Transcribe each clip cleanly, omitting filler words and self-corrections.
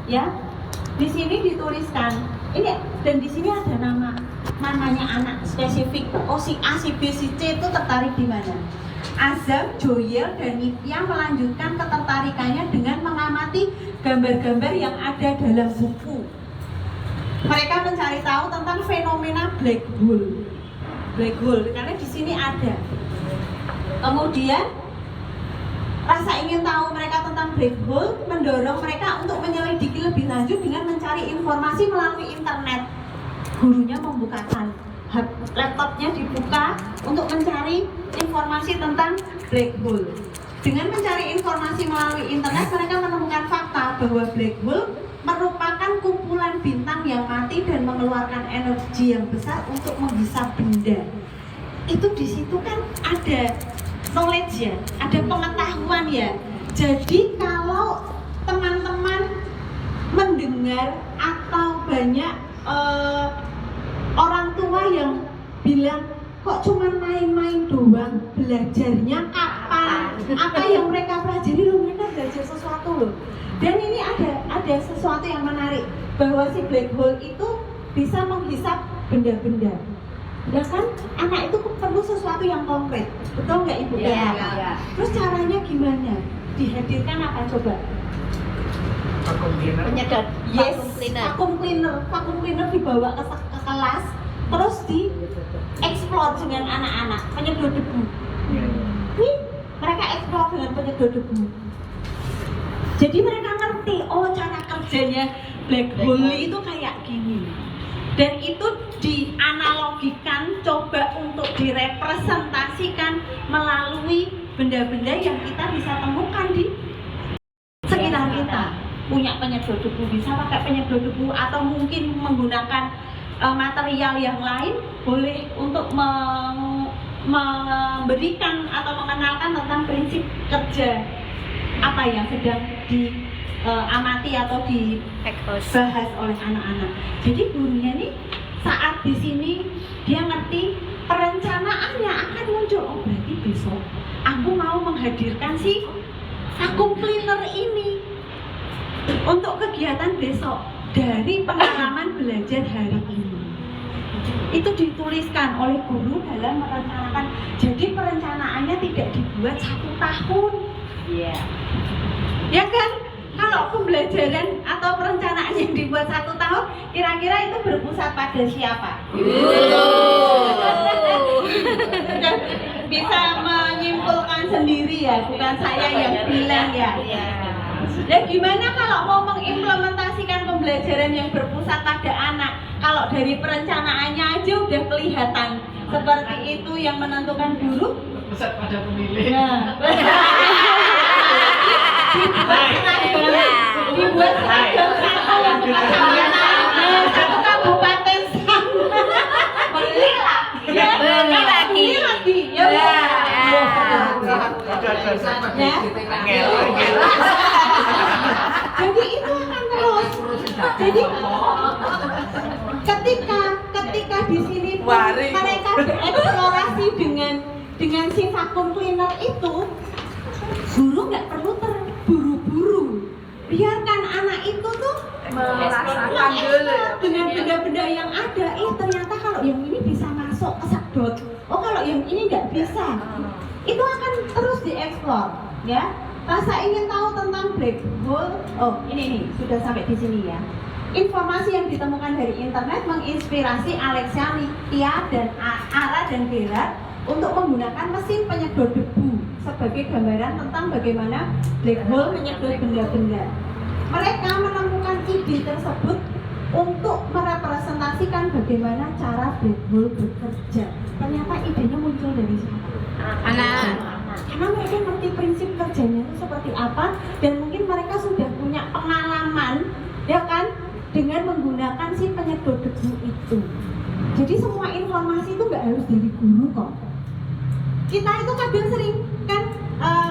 ya. Di sini dituliskan ini, dan di sini ada namanya anak spesifik. Oh, si A, si B, si C itu tertarik di mana? Azam, Joyel, dan Nitya melanjutkan ketertarikannya dengan mengamati gambar-gambar yang ada dalam buku. Mereka mencari tahu tentang fenomena black hole, karena di sini ada. Kemudian rasa ingin tahu mereka tentang black hole mendorong mereka untuk menyelidiki lebih lanjut dengan mencari informasi melalui internet. Gurunya membukakan laptopnya, dibuka untuk mencari informasi tentang black hole. Dengan mencari informasi melalui internet, mereka menemukan fakta bahwa black hole merupakan kumpulan bintang yang mati dan mengeluarkan energi yang besar untuk menghisap benda. Itu di situ kan ada knowledge ya, ada pengetahuan ya. Jadi kalau teman-teman mendengar atau banyak orang tua yang bilang kok cuma main-main doang, belajarnya kapan? Apa yang mereka pelajari loh, mereka belajar sesuatu loh. Dan ini ada sesuatu yang menarik, bahwa si black hole itu bisa menghisap benda-benda. Ya kan, anak itu perlu sesuatu yang konkret, betul nggak Ibu? Iya. Terus caranya gimana? Dihadirkan apa coba? Penyedot vacuum cleaner dibawa ke kelas, terus di-explore dengan anak-anak, penyedot debu. Nih, mereka explore dengan penyedot debu. Jadi mereka ngerti, oh cara kerjanya black hole itu kayak gini. Dan itu dianalogikan, coba untuk direpresentasikan melalui benda-benda yang kita bisa temukan di sekitar kita. Punya penyedot debu, bisa pakai penyedot debu, atau mungkin menggunakan material yang lain, boleh untuk memberikan atau mengenalkan tentang prinsip kerja apa yang sedang diamati atau dibahas oleh anak-anak. Jadi gurunya nih saat di sini dia ngerti perencanaannya akan muncul. Oh berarti besok aku mau menghadirkan si vacuum cleaner ini untuk kegiatan besok dari pengalaman belajar hari ini. Itu dituliskan oleh guru dalam merencanakan. Jadi perencanaannya tidak dibuat 1 tahun. Iya. Ya kan? Kalau pembelajaran atau perencanaan yang dibuat 1 tahun, kira-kira itu berpusat pada siapa? Bisa menyimpulkan sendiri ya, bukan saya yang bilang ya. Ya gimana kalau mau mengimplementasikan pembelajaran yang berpusat pada anak? Kalau dari perencanaannya aja udah kelihatan seperti itu, yang menentukan guru pusat pada pemilih. Nah, dibuat seragam satu kabupaten beli lagi ya. Jadi itu akan terus. Jadi ketika di sini mereka bereksplorasi dengan si vacuum cleaner itu, guru nggak perlu terburu-buru. Biarkan anak itu tuh merasakan dulu dengan benda-benda yang ada. Ternyata kalau yang ini bisa masuk ke sedot. Oh kalau yang ini nggak bisa. Itu akan terus dieksplor, ya. Rasa ingin tahu tentang black hole. Oh ini nih sudah sampai di sini ya. Informasi yang ditemukan dari internet menginspirasi Alexia, Nitya, dan Ara dan Gerard untuk menggunakan mesin penyedot debu sebagai gambaran tentang bagaimana black hole menyedot benda-benda. Mereka menemukan ide tersebut untuk merepresentasikan bagaimana cara black hole bekerja. Ternyata idenya muncul dari siapa? Anak. Karena mereka ngerti prinsip kerjanya itu seperti apa, dan mungkin mereka sudah punya pengalaman, ya kan, dengan menggunakan si penyedot debu itu. Jadi semua informasi itu nggak harus dari guru kok. Kita itu kadang sering kan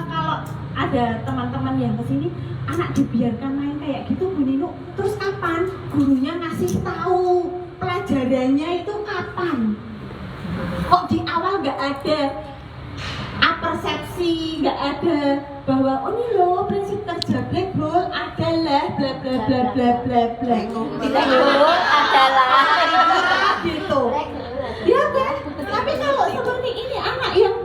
kalau ada teman-teman yang kesini, anak dibiarkan main kayak gitu Bu Nino, terus kapan gurunya ngasih tahu pelajarannya itu kapan? Kok di awal nggak ada persepsi, nggak ada bahwa oh ini loh prinsip kerja black hole adalah bla bla bla bla bla bla. Blackboard adalah Gitu. Ya kan? Tapi kalau seperti ini anak yang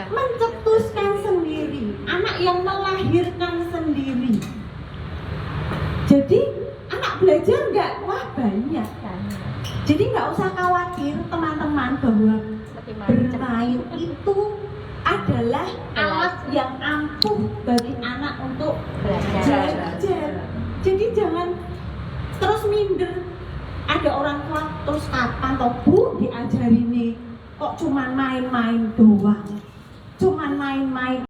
mencetuskan sendiri, anak yang melahirkan sendiri. Jadi anak belajar nggak? Wah banyak. Jadi nggak usah khawatir teman-teman bahwa bermain itu adalah alat yang ampuh bagi anak untuk belajar. Jadi jangan terus minder. Ada orang tua terus kapan toh Bu diajari nih kok cuman main-main doang. Cuman main-main.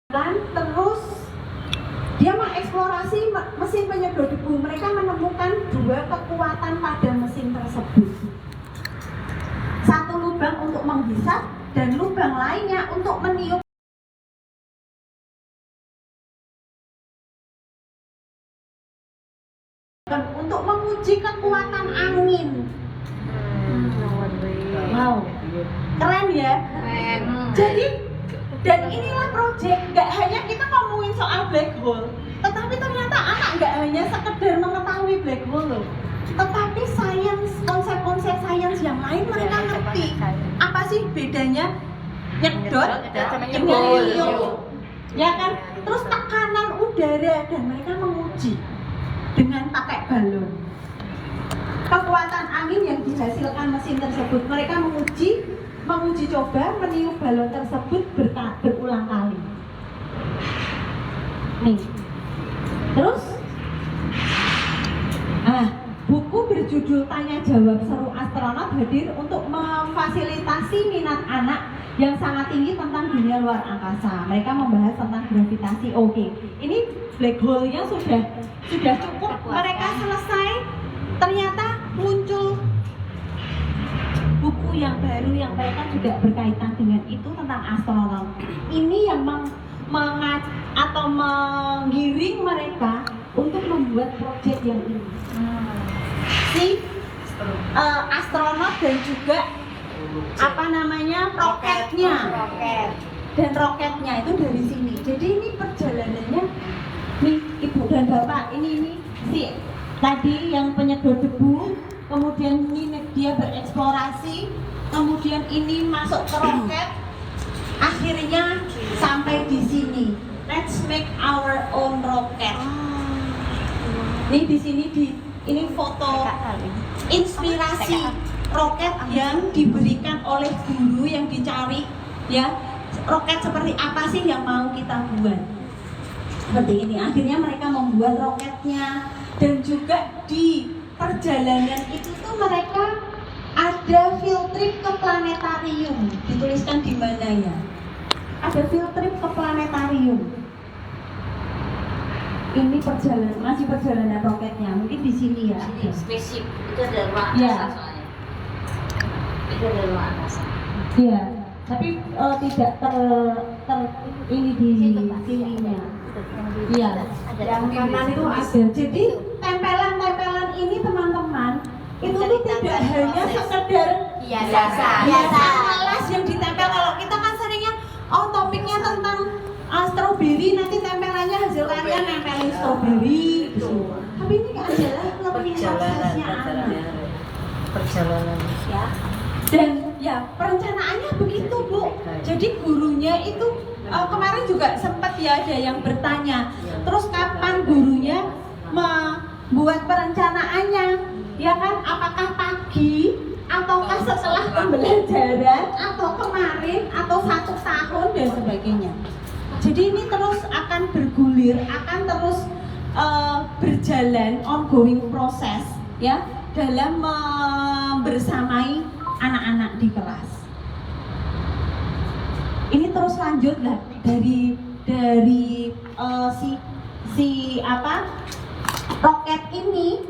Dan terus dia mengeksplorasi mesin penyedot debu. Mereka menemukan dua kekuatan pada mesin tersebut. Satu lubang untuk menghisap dan lubang lainnya untuk meniup. Dan untuk menguji kekuatan angin. Wow, keren ya? Keren. Jadi dan inilah proyek, nggak hanya kita ngomongin soal black hole, tetapi ternyata anak nggak hanya sekedar mengetahui black hole loh, tetapi sains, konsep-konsep sains yang lain mereka ngerti. Apa sih bedanya nyedot dengan niup, ya kan? Terus tekanan udara dan mereka menguji dengan pakai balon. Kekuatan angin yang dihasilkan mesin tersebut, mereka menguji coba meniup balon tersebut berulang kali. Nih. Terus buku berjudul Tanya Jawab Seru Astronot hadir untuk memfasilitasi minat anak yang sangat tinggi tentang dunia luar angkasa. Mereka membahas tentang gravitasi. Oke. Ini black hole-nya sudah cukup. Mereka selesai. Ternyata muncul buku yang baru yang mereka juga berkaitan dengan itu tentang astronot. Ini yang menggiring mereka untuk membuat proyek yang ini. Astronot dan juga roketnya. Dan roketnya itu dari sini. Jadi ini perjalanannya nih Ibu dan Bapak, ini si tadi yang penyedot debu, kemudian ini dia bereksplorasi, kemudian ini masuk ke roket, akhirnya sampai di sini. Let's make our own rocket. Ini di sini ini foto inspirasi roket yang diberikan oleh guru yang dicari, ya. Roket seperti apa sih yang mau kita buat? Seperti ini. Akhirnya mereka membuat roketnya. Dan juga di perjalanan itu tuh mereka ada field trip ke planetarium. Dituliskan di mana ya? Ada field trip ke planetarium. Ini masih perjalanan roketnya. Mungkin di sini ya. Ini spaceship itu ada ruang ya. angkasa soalnya. Itu ada ruang angkasa. Iya. Tapi tidak ini di sininya. Iya. Yang kanan itu ada. Jadi tempelan-tempelan ini teman-teman itu tuh tidak hanya sekedar biasa alas yang ditempel. Kalau kita kan seringnya topiknya tentang stroberi, nanti tempelannya hasil karya nempelin stroberi gitu. Tapi ini adalah lebih prosesnya anak. Perjalanan ya. Dan ya perencanaannya begitu Bu. Jadi gurunya itu kemarin juga sempat ya ada yang bertanya, terus kapan gurunya membuat perencanaannya, ya kan? Apakah pagi, ataukah setelah pembelajaran, atau kemarin, atau 1 tahun dan sebagainya. Jadi ini terus akan bergulir, akan terus berjalan, ongoing proses, ya, dalam membersamai anak-anak di kelas. Ini terus lanjut lah dari roket ini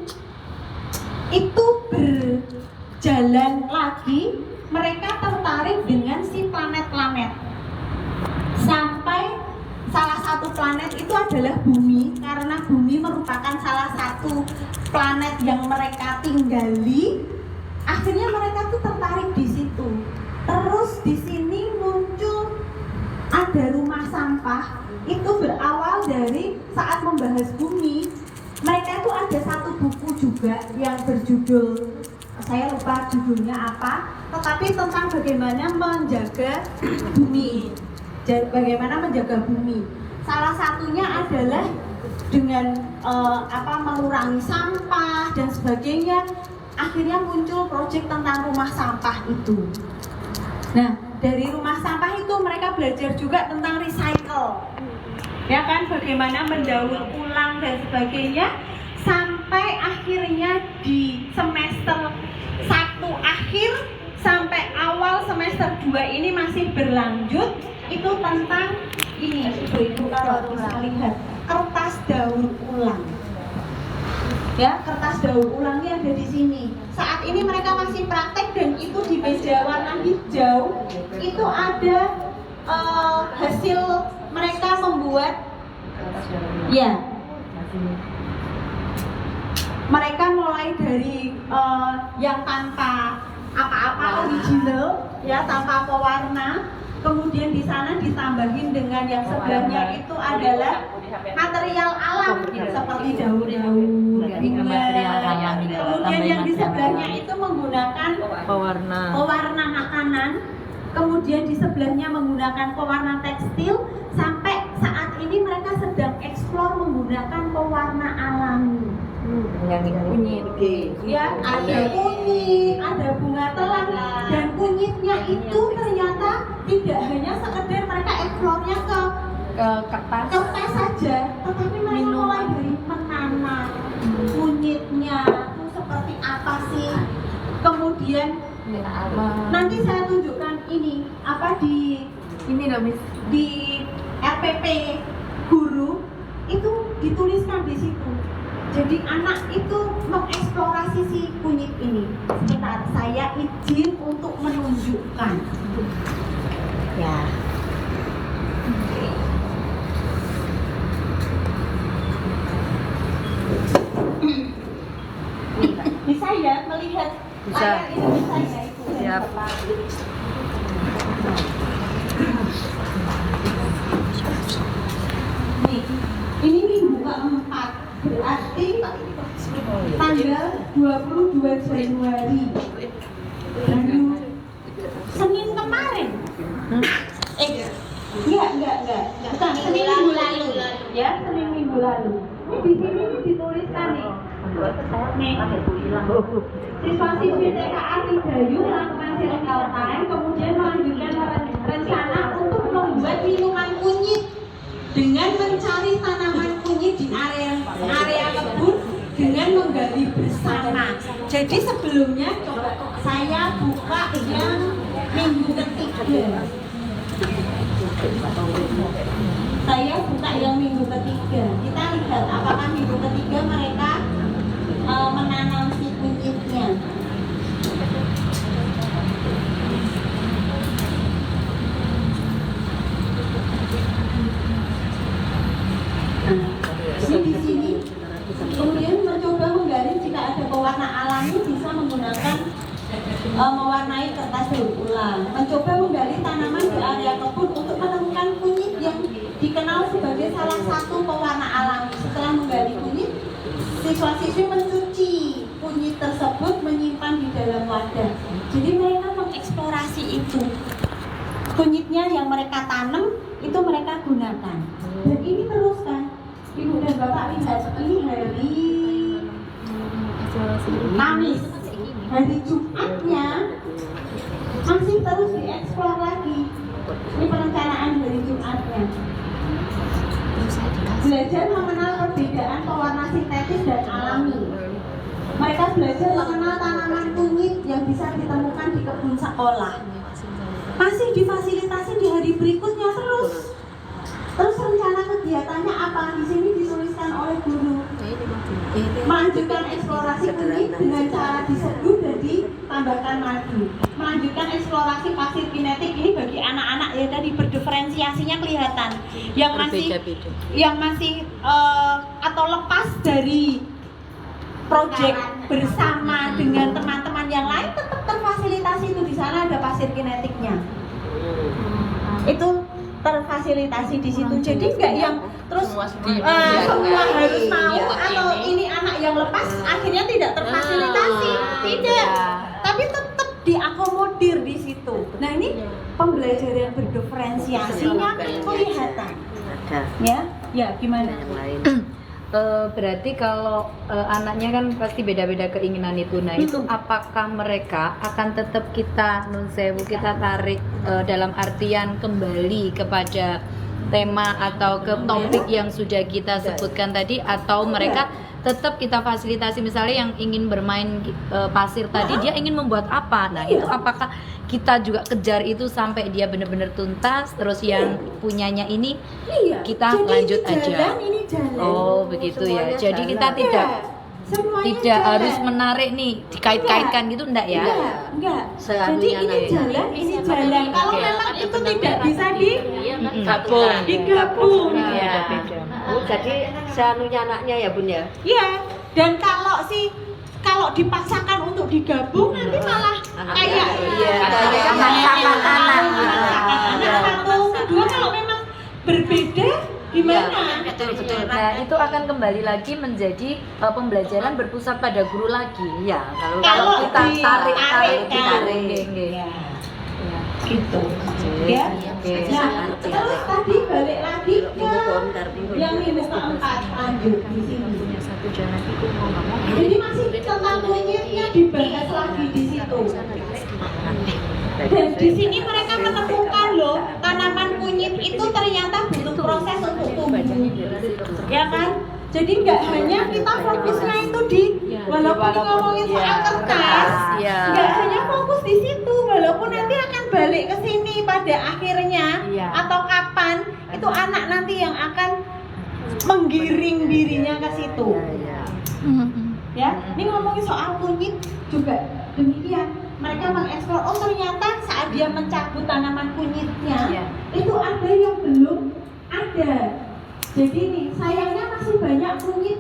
itu berjalan lagi. Mereka tertarik dengan si planet-planet sampai salah satu planet itu adalah Bumi, karena Bumi merupakan salah satu planet yang mereka tinggali. Akhirnya mereka tuh tertarik di situ. Terus di sini membahas bumi, mereka itu ada satu buku juga yang berjudul, saya lupa judulnya apa, tetapi tentang bagaimana menjaga bumi, bagaimana menjaga bumi. Salah satunya adalah dengan mengurangi sampah dan sebagainya. Akhirnya muncul proyek tentang rumah sampah itu. Nah, dari rumah sampah itu mereka belajar juga tentang recycle, ya kan, bagaimana mendaur ulang dan sebagainya, sampai akhirnya di semester 1 akhir sampai awal semester 2 ini masih berlanjut, itu tentang ini, Ibu kalau bisa lihat, kertas daur ulang. Ya, kertas daur ulangnya ada di sini. Saat ini mereka masih praktek dan itu di meja warna hijau itu ada hasil mereka membuat, ya, mereka mulai dari yang tanpa apa-apa original, ya, tanpa pewarna. Kemudian di sana ditambahin dengan yang sebelahnya itu adalah material alam seperti daun-daun. Kemudian yang di sebelahnya itu menggunakan pewarna makanan. Kemudian di sebelahnya menggunakan pewarna tekstil. Sampai saat ini mereka sedang eksplor menggunakan pewarna alami. Kunyit. Ya, ada kunyit, ada bunga telang, dan kunyitnya itu ternyata tidak hanya sekedar mereka eksplornya ke kertas saja, tetapi mereka mulai dari menanam kunyitnya itu seperti apa sih. Kemudian nanti saya tunjukkan ini di RPP guru itu dituliskan di situ. Jadi anak itu mengeksplorasi si kunyit ini. Sebentar, saya izin untuk menunjukkan. Ya. Bisa ya melihat layar ini, bisa ya itu. Siap. Nih, ini minggu keempat, berarti tanggal 22 Januari. Lalu Senin kemarin. Enggak. Bukan, Senin minggu lalu. Ya, Senin minggu lalu. Ini di sini dituliskan nih. Siswa-siswi TKA Tidayu melakukan circle time, kemudian melanjutkan rencana untuk membuat minuman kunyit dengan mencari tanaman kunyit di area kebun dengan menggali bersama. Jadi sebelumnya coba saya buka yang minggu ketiga. Saya buka yang minggu ketiga. Kita lihat apakah minggu ketiga mereka menanam si kunyitnya. Ini di sini. Kemudian mencoba menggali jika ada pewarna alami bisa menggunakan mewarnai kertas daur ulang. Mencoba menggali tanaman di area kebun untuk menemukan kunyit yang dikenal sebagai salah satu pewarna alami. Setelah menggali kunyit, siswa-siswi mencuci kunyit tersebut, menyimpan di dalam wadah. Jadi mereka mengeksplorasi itu. Kunyitnya yang mereka tanam itu mereka gunakan. Dan ini terus kan, Ibu dan Bapak lihat, ini hari Kamis. Hari Jumatnya masih terus dieksplor lagi. Ini perencanaan hari Jumatnya. Belajar mengenal perbedaan pewarna sintetis dan alami. Mereka belajar mengenal tanaman kunyit yang bisa ditemukan di kebun sekolah. Masih difasilitasi di hari berikutnya terus. Terus rencana kegiatannya apa? Di sini dituliskan oleh guru. Melanjutkan eksplorasi kunyit dengan cara diseduh dan ditambahkan madu. Melanjutkan eksplorasi pasir kinetik, ini bagi anak-anak ya, tadi berdiferensiasinya kelihatan. Yang masih atau lepas dari proyek bersama dengan teman-teman yang lain tetap terfasilitasi itu. Di sana ada pasir kinetiknya. Itu terfasilitasi di situ. Jadi nggak yang terus Semua semua harus mau ikut atau ini anak yang lepas akhirnya tidak terfasilitasi. Tidak. Tapi tetap diakomodir di situ. Nah, ini pembelajaran berdiferensiasinya kelihatan. Ada Ya, gimana? yang lain. Berarti kalau anaknya kan pasti beda-beda keinginan itu. Nah, itu apakah mereka akan tetap kita kita tarik dalam artian kembali kepada tema atau ke topik yang sudah kita sebutkan tadi, atau mereka tetap kita fasilitasi, misalnya yang ingin bermain pasir tadi dia ingin membuat apa, nah itu apakah kita juga kejar itu sampai dia benar-benar tuntas, terus yang punyanya ini kita Jadi lanjut ini aja. jalan, ini jalan. Oh begitu ya, Semuanya jadi jalan. kita tidak Semuanya tidak jalan. harus menarik nih dikait-kaitkan gitu, enggak ya? Enggak. Seanunya Jadi ini nanti. jalan, ini jalan. Kalau memang itu tidak bisa Gabung. digabung. Iya. Oh, jadi seanunya anaknya ya Bun ya? Iya. Dan kalau dipaksakan untuk digabung nanti malah kayak kayak memaksakan anak. anak satu, kedua kalau memang berbeda gimana? Betul. Nah itu akan kembali lagi menjadi pembelajaran berpusat pada guru lagi. Iya, Kalau kita tarik ditarik. Ya. Gitu. Ya. Oke. Nah, terus tadi balik lagi ke yang minggu keempat, lanjut di sini. Satu jalan itu mau nggak mau. Jadi masih tentang kunyitnya dibahas lagi di situ. Dan di sini mereka menemukan loh, tanaman kunyit itu ternyata butuh proses untuk tumbuh. Ya kan? Jadi nggak hanya kita fokusnya itu di walaupun ngomongin soal kertas, nggak hanya fokus di situ, walaupun nanti akan balik ke sini pada akhirnya atau kapan itu anak nanti yang akan menggiring dirinya ke situ. Ya, ini ngomongin soal kunyit juga demikian. Mereka mengeksplor, oh ternyata saat dia mencabut tanaman kunyitnya itu ada yang belum ada. Jadi nih sayangnya masih banyak kunyit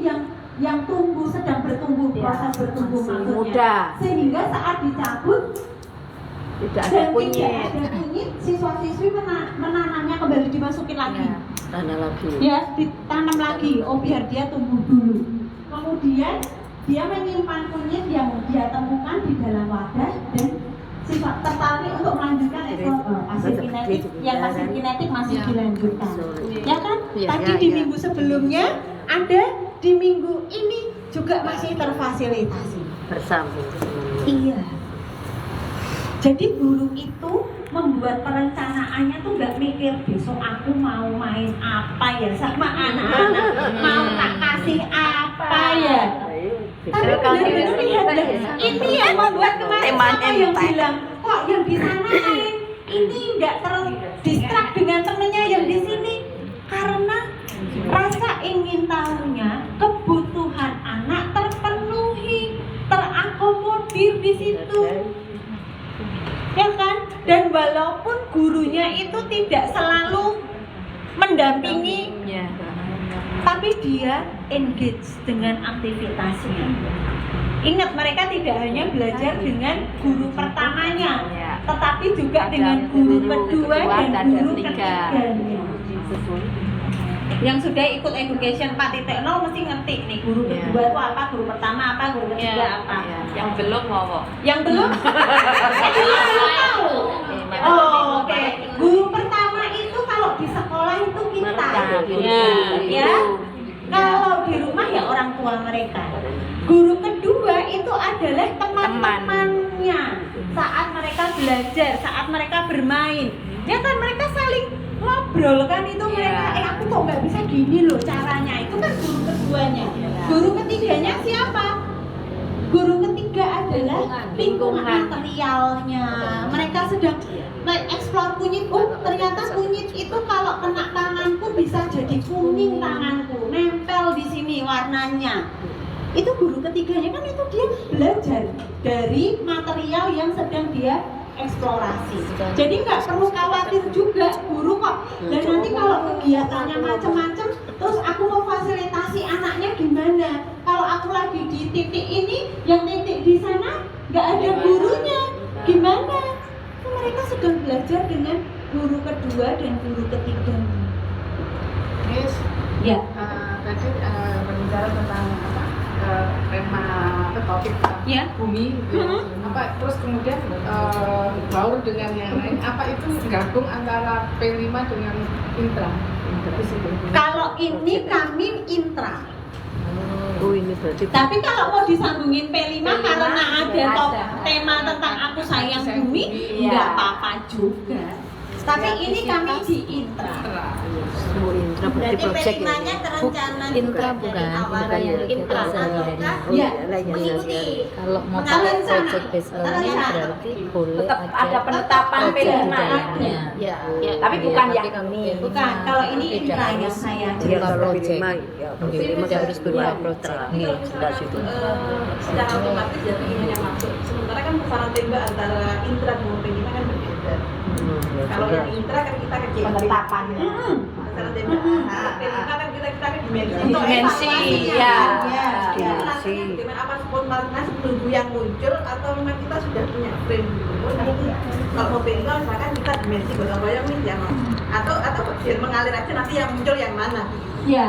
yang tumbuh, sedang bertumbuh, proses bertumbuh maksudnya. muda. Sehingga saat dicabut Tidak ada dan kunyit. tidak ada kunyit, siswa-siswi menanamnya kembali, dimasukin lagi. Tanah lagi. Ya, ditanam lagi. Oh, biar dia tumbuh dulu. Kemudian dia menyimpan kunyit yang dia temukan di dalam wadah dan sifat tertarik untuk melanjutkan hasil kinetik. Yang hasil kinetik masih dilanjutkan. Ya kan? Tadi di minggu sebelumnya ada, di minggu ini juga masih terfasilitasi. Bersambung. Iya. Jadi guru itu membuat perencanaannya tuh nggak mikir besok aku mau main apa ya sama anak-anak, mau tak kasih apa ya. Tapi benar-benar lihat deh, ini yang membuat kemarin siapa yang bilang kok yang di sana main ini nggak terdistract dengan temennya yang di sini, karena rasa ingin tahunya, kebutuhan anak terpenuhi, terakomodir di situ. Ya kan? Dan walaupun gurunya itu tidak selalu mendampingi, tapi dia engage dengan aktivitasnya. Ingat, mereka tidak hanya belajar dengan guru pertamanya, tetapi juga dengan guru kedua dan guru ketiganya. Yang sudah ikut education 4.0 mesti ngerti nih guru kedua itu apa, guru pertama apa, guru ketiga apa. Yang belum mau. Yang belum? Belum tahu. Oh, oke. Guru pertama itu kalau di sekolah itu kita. Ya. Kalau di rumah ya orang tua mereka. Guru kedua itu adalah teman-temannya. Saat mereka belajar, saat mereka bermain. Ya kan mereka saling ngobrol kan itu mereka, aku kok nggak bisa gini loh caranya. Itu kan guru keduanya. Guru ketiganya siapa? Guru ketiga adalah lingkungan materialnya. Mereka sedang mengeksplor kunyit. Oh, ternyata kunyit itu kalau kena tanganku bisa jadi kuning tanganku, nempel di sini warnanya. Itu guru ketiganya kan itu dia belajar dari material yang sedang dia eksplorasi. Jadi nggak perlu khawatir juga guru kok. Dan nanti kalau kegiatannya macam-macam, terus aku mau fasilitasi anaknya gimana? Kalau aku lagi di titik ini, yang titik di sana nggak ada gurunya, gimana? Mereka sedang belajar dengan guru kedua dan guru ketiga. Miss, Ya. tadi berbicara tentang tema topik Ya. bumi, terus kemudian baur dengan yang lain, apa itu gabung antara P5 dengan intra? Di situ. Kalau ini kami intra. Oh ini berarti Tapi kalau mau disambungin P5 karena ada tema tentang aku sayang bumi, nggak apa-apa juga. Tapi ini kami di intra. oh intra berarti project ya. Intra bukan yang Intra. Ya, kalau mau Mengalami pakai sana. project based learning berarti boleh Tetap ada penetapan project di P5. dalamnya. Ya. Ya. Tapi bukan Tapi yang kalau ini. P5 Bukan, kalau ini tidak intra yang harus saya Ya berupa kalau project. P5 ya Tidak harus berupa project. Nih, jelas itu. Secara otomatis jadi ini yang masuk. Sementara kan pusaran tembak antara intra dan P5 kan berbeda. Kalau yang intra kan kita ke JP. Penetapannya. Pusaran tembak. Nah, P5 kan kita ke dimensi. Untuk Dimensi, evaluasinya. ya. Ya. Dengan apa spontanitas menunggu yang muncul atau memang kita sudah punya frame dulu. Nah, itu kalau mau P5 misalkan kita dimensi bayang nih yang atau biar mengalir aja nanti yang muncul yang mana. Ya.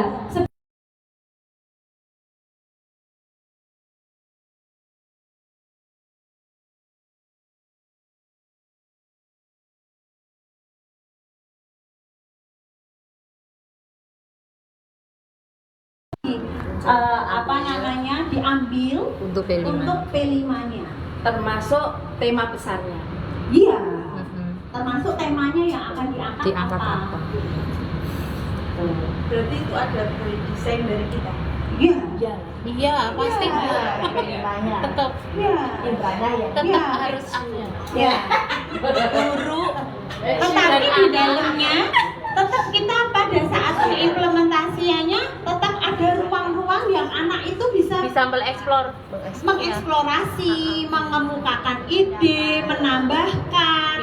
Apa namanya diambil Untuk P5. untuk P5-nya. Termasuk tema besarnya. Iya. Mhm. Termasuk temanya yang akan diangkat, Diangkat apa? Berarti itu ada desain dari kita. Iya. Iya. Iya, pasti P5-nya. tetap Iya. Intranya ya. tetap Iya. harus ada. Ya. Guru Tetapi di dalamnya tetap kita pada saat pengimplementasiannya tetap ada ruang-ruang yang anak itu bisa mengeksplor. mengeksplorasi, mengemukakan ide, menambahkan,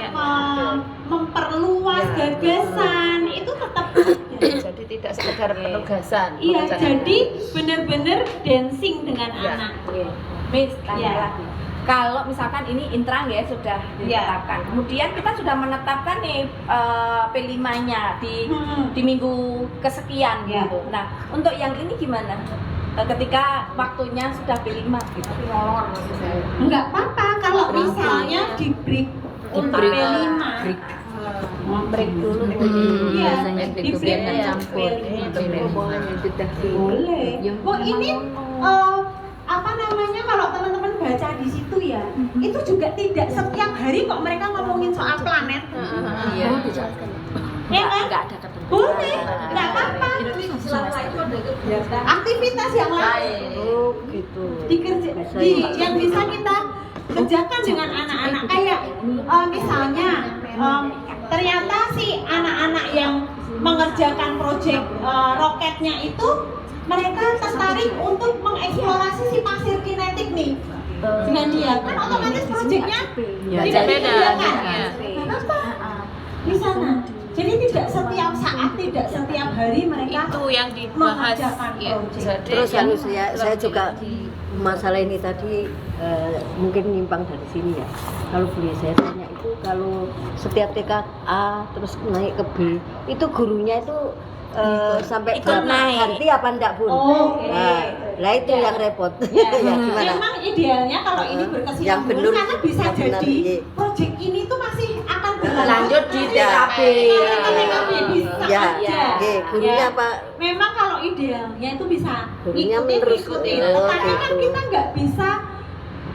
memperluas gagasan, itu tetap ada. Jadi tidak sekedar penugasan. Iya, pekerjaan. jadi benar-benar dancing dengan Ya. anak. Miss, tanya Ya. lagi. Kalau misalkan ini intrang ya sudah ditetapkan, kemudian kita sudah menetapkan nih P5-nya di minggu kesekian Ya. gitu. Nah, untuk yang ini gimana? Ketika waktunya sudah P5 gitu. Enggak apa-apa kalau misalnya di break untuk break. P5. Break dulu. Iya, Biasanya di itu biar nggak break campur. Boleh. Oh ini apa namanya kalau teman-teman baca di situ ya, itu juga tidak setiap hari kok mereka ngomongin soal planet. Iya. Ya kan? Enggak ada ketentuan. Boleh, nggak apa-apa. Selama itu ada kegiatan Aktivitas yang lain Oh gitu. yang bisa kita kerjakan dengan anak-anak kayak misalnya ternyata si anak-anak yang mengerjakan proyek roketnya itu mereka tertarik untuk mengeksplorasi si pasir kinetik nih dengan dia kan otomatis proyeknya Ya, tidak beda. dikerjakan Iya. kenapa di sana jadi tidak setiap saat tidak setiap hari mereka Itu yang dibahas. mengerjakan Ya. proyek. Terus harus saya juga masalah ini tadi mungkin nyimpang dari sini ya. Kalau boleh saya tanya itu kalau setiap TK A terus naik ke B itu gurunya itu sampai Ikut berapa naik. ganti apa enggak pun? Oh, oke. Nah itu Ya. yang repot. Ya, Ya, gimana? memang idealnya kalau ini Yang berkesinambungan benar, karena bisa yang benar, jadi iya. proyek ini tuh masih akan Lanjut di TKB. TKB bisa Ya, aja. oke, gurunya Ya. apa? Memang kalau idealnya itu bisa Gurunya ngikutin, meneruskan. Oh, tetapi kan gitu. kita nggak bisa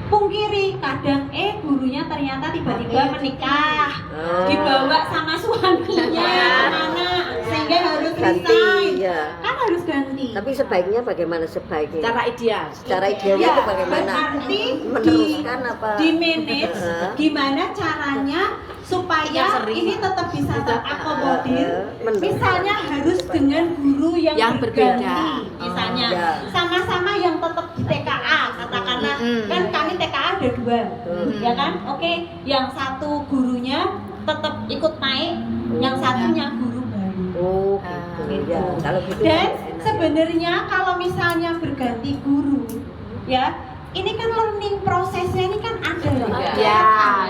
pungkiri kadang gurunya ternyata tiba-tiba menikah Oh. dibawa sama suaminya kemana sehingga harus Ganti, resign ya. kan harus ganti. Tapi sebaiknya bagaimana sebaiknya? Secara ideal. Secara idealnya Ya, itu bagaimana? berarti Meneruskan apa? di manage Heeh. gimana caranya supaya ini tetap bisa terakomodir. Meneruskan. Misalnya harus dengan guru yang berbeda. berganti. Misalnya ya. sama-sama yang tetap di TKA katakanlah kan kami TKA ada 2 ya kan? Oke, yang satu gurunya tetap ikut naik, yang satunya guru baru. Oh gitu. Ya, kalau gitu. Dan enak. sebenarnya kalau misalnya berganti guru, ya ini kan learning prosesnya ini kan ada Ya,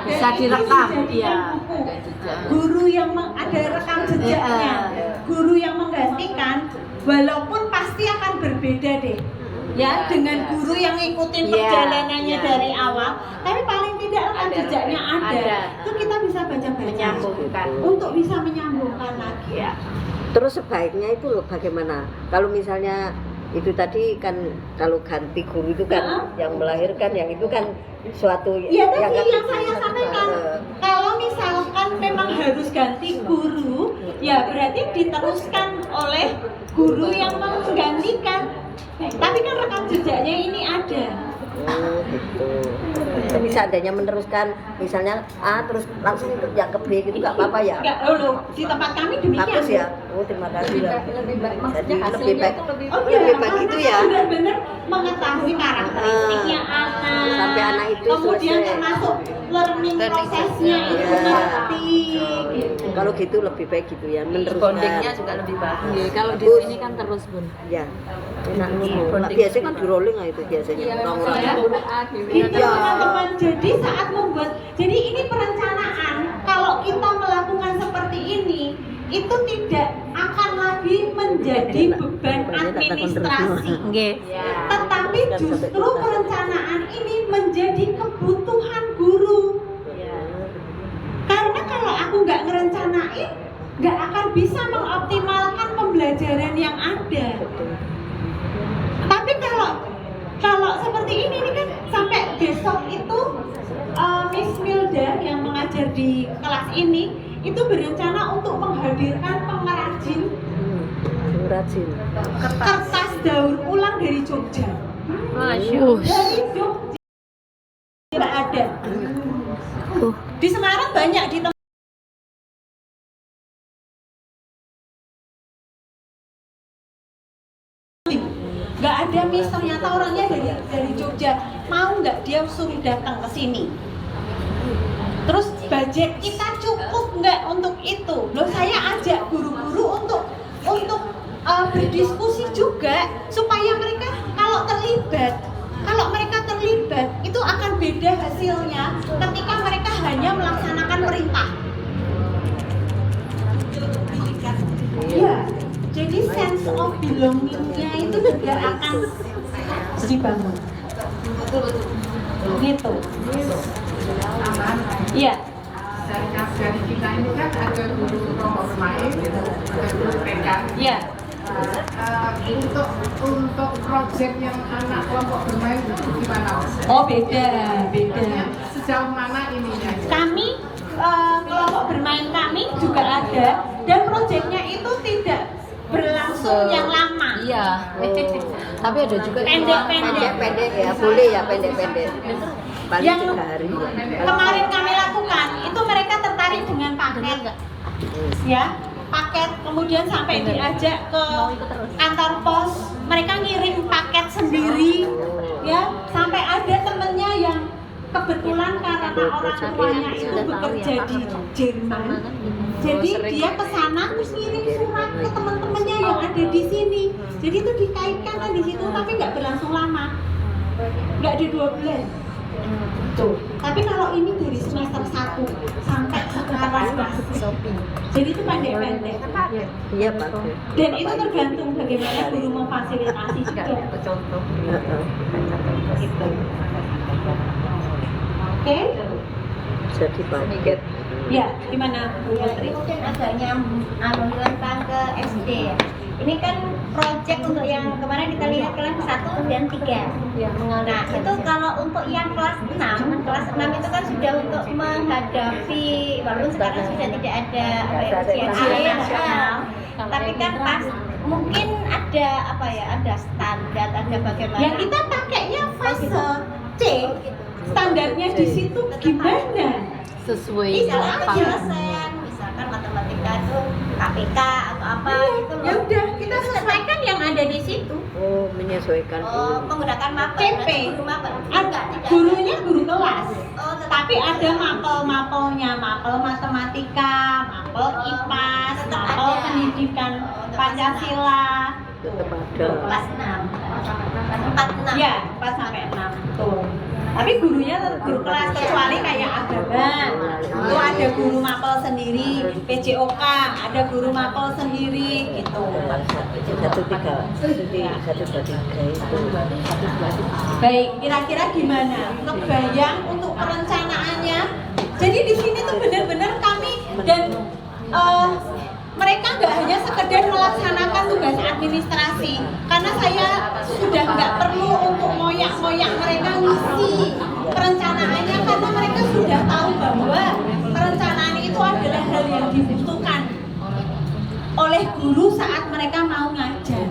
bisa direkam. Iya. Iya. Guru yang yang ada rekam jejaknya, guru yang menggantikan, walaupun pasti akan berbeda deh. Ya, dengan guru yang ngikutin perjalanannya dari awal, tapi paling tidak rekam jejaknya ada. Itu kita bisa baca-baca Menyambungkan. untuk bisa menyambungkan lagi. Ya. Terus sebaiknya itu loh bagaimana? Kalau misalnya itu tadi kan kalau ganti guru itu kan yang melahirkan yang itu kan suatu Iya tadi kan- yang saya sampaikan, kalau misalkan memang harus ganti guru, ya berarti diteruskan oleh guru yang menggantikan. Tapi kan rekam jejaknya ini ada. gitu. Jadi seandainya meneruskan misalnya A terus langsung yang ke B gitu nggak apa-apa ya? Enggak, loh, di tempat kami demikian. Bagus ya. Oh terima kasih ya. Lebih baik, Jadi maksudnya lebih hasilnya baik. itu lebih Oh iya, Lebih baik karena itu saya ya. benar-benar mengetahui karakteristiknya anak. Sampai anak itu kemudian selesai. termasuk learning prosesnya itu Iya. ngerti. Gitu. Kalau gitu lebih baik gitu ya meneruskan. Bondingnya juga lebih bagus. Iya, kalau di Bagus. sini kan terus Bun. Ya. Enak ngono. Biasanya kan di rolling lah itu biasanya. Orang-orang Saya itu. guru A, guru B. Gitu teman-teman. Jadi saat membuat, jadi ini perencanaan. Kalau kita melakukan seperti ini, itu tidak akan lagi menjadi beban administrasi. Nggih. Tetapi justru perencanaan ini menjadi kebutuhan guru. Karena kalau aku nggak ngerencanain, nggak akan bisa mengoptimalkan pembelajaran yang ada. Tapi kalau seperti ini kan sampai besok itu Miss Milda yang mengajar di kelas ini itu berencana untuk menghadirkan pengrajin Rajin. kertas daur ulang dari Jogja. Dari Jogja tidak ada. Di Semarang banyak di tempat. Nggak ada Miss, ternyata orangnya dari Jogja. Mau nggak dia suruh datang ke sini? Terus budget kita cukup nggak untuk itu? Loh, saya ajak guru-guru untuk berdiskusi juga supaya mereka kalau mereka terlibat itu akan beda hasilnya ketika mereka hanya melaksanakan perintah. Ya, jadi sense of belonging-nya itu juga akan dibangun. Gitu. Iya. Dari kita ini kan ada guru kelompok bermain, ada guru TK. Iya. Untuk proyek yang anak kelompok bermain itu gimana? Oh, beda. Sejauh mana ininya? Kami kelompok bermain kami juga ada dan proyeknya itu tidak berlangsung yang lama. Iya. Tapi ada juga Pendek-pendek ya, boleh ya pendek-pendek. Paling Yang 3 hari ya. kemarin kami lakukan itu mereka tertarik dengan paket, ya paket, kemudian sampai diajak ke kantor pos, mereka ngirim paket sendiri, ya sampai ada temennya yang kebetulan karena orang tuanya itu bekerja di Jerman, jadi dia ke sana terus ngirim surat ke teman-temannya yang ada di sini, jadi itu dikaitkan kan di situ, tapi nggak berlangsung lama, nggak ada 2 bulan. Tuh. Tapi kalau ini dari semester 1 sampai sekarang, jadi itu pendek-pendek. Iya bagus. Dan itu tergantung bagaimana guru memfasilitasi juga. Gitu. Oke? Jadi bagus. Ya, gimana Bu Putri? Mungkin agak nyambung tentang ke SD ya. Ini kan proyek untuk yang kemarin kita lihat kelas 1 dan 3. Nah, itu kalau untuk yang kelas 6 itu kan sudah untuk menghadapi, walaupun sekarang sudah tidak ada ujian, tapi kan pas mungkin ada ada standar, ada bagaimana. Yang kita pakainya fase C. Standarnya di situ gimana? sesuai Misalnya Iya. penyelesaian, misalkan matematika itu KPK atau apa gitu loh. Ya udah, kita sesuaikan yang ada di situ. Oh, menyesuaikan Oh, menggunakan mapel. CP. Berarti guru mapel. Enggak, tidak. Gurunya guru kelas. Oh, tetap. Tapi ada mapel-mapelnya, mapel matematika, mapel IPA, Tetap mapel ada. pendidikan Oh, tetap Pancasila. tetap ada. Kelas 6 4 6 Ya, 4 sampai 6 betul. Tapi gurunya tetap guru kelas kecuali kayak agama. Itu ada guru mapel sendiri, PJOK, ada guru mapel sendiri gitu. 1-3 itu. Baik, kira-kira gimana? Kebayang untuk perencanaannya? Jadi di sini tuh benar-benar kami dan mereka nggak hanya sekedar melaksanakan tugas administrasi, karena saya sudah nggak perlu untuk ngoyak-ngoyak mereka ngisi perencanaannya, karena mereka sudah tahu bahwa perencanaan itu adalah hal yang dibutuhkan oleh guru saat mereka mau ngajar.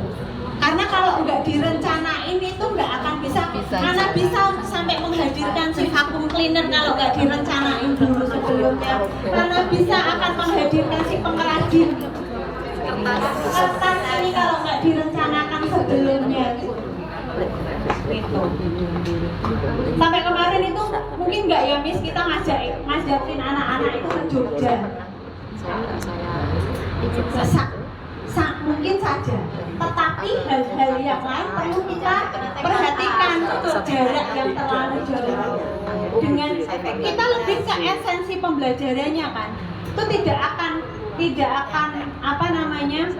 Karena kalau nggak direncanain itu nggak akan bisa. Mana bisa sampai menghadirkan si vacuum cleaner kalau nggak direncanain dulu sebelumnya. Mana bisa akan menghadirkan si pengrajin kertas ini kalau nggak direncanakan sebelumnya. Gitu. Sampai kemarin itu mungkin nggak ya Miss, kita ngajakin anak-anak itu ke Jogja. Mungkin saja, tetapi hal-hal yang lain perlu kita perhatikan. Jarak yang terlalu jauh dengan kita lebih ke esensi pembelajarannya kan, itu tidak akan apa namanya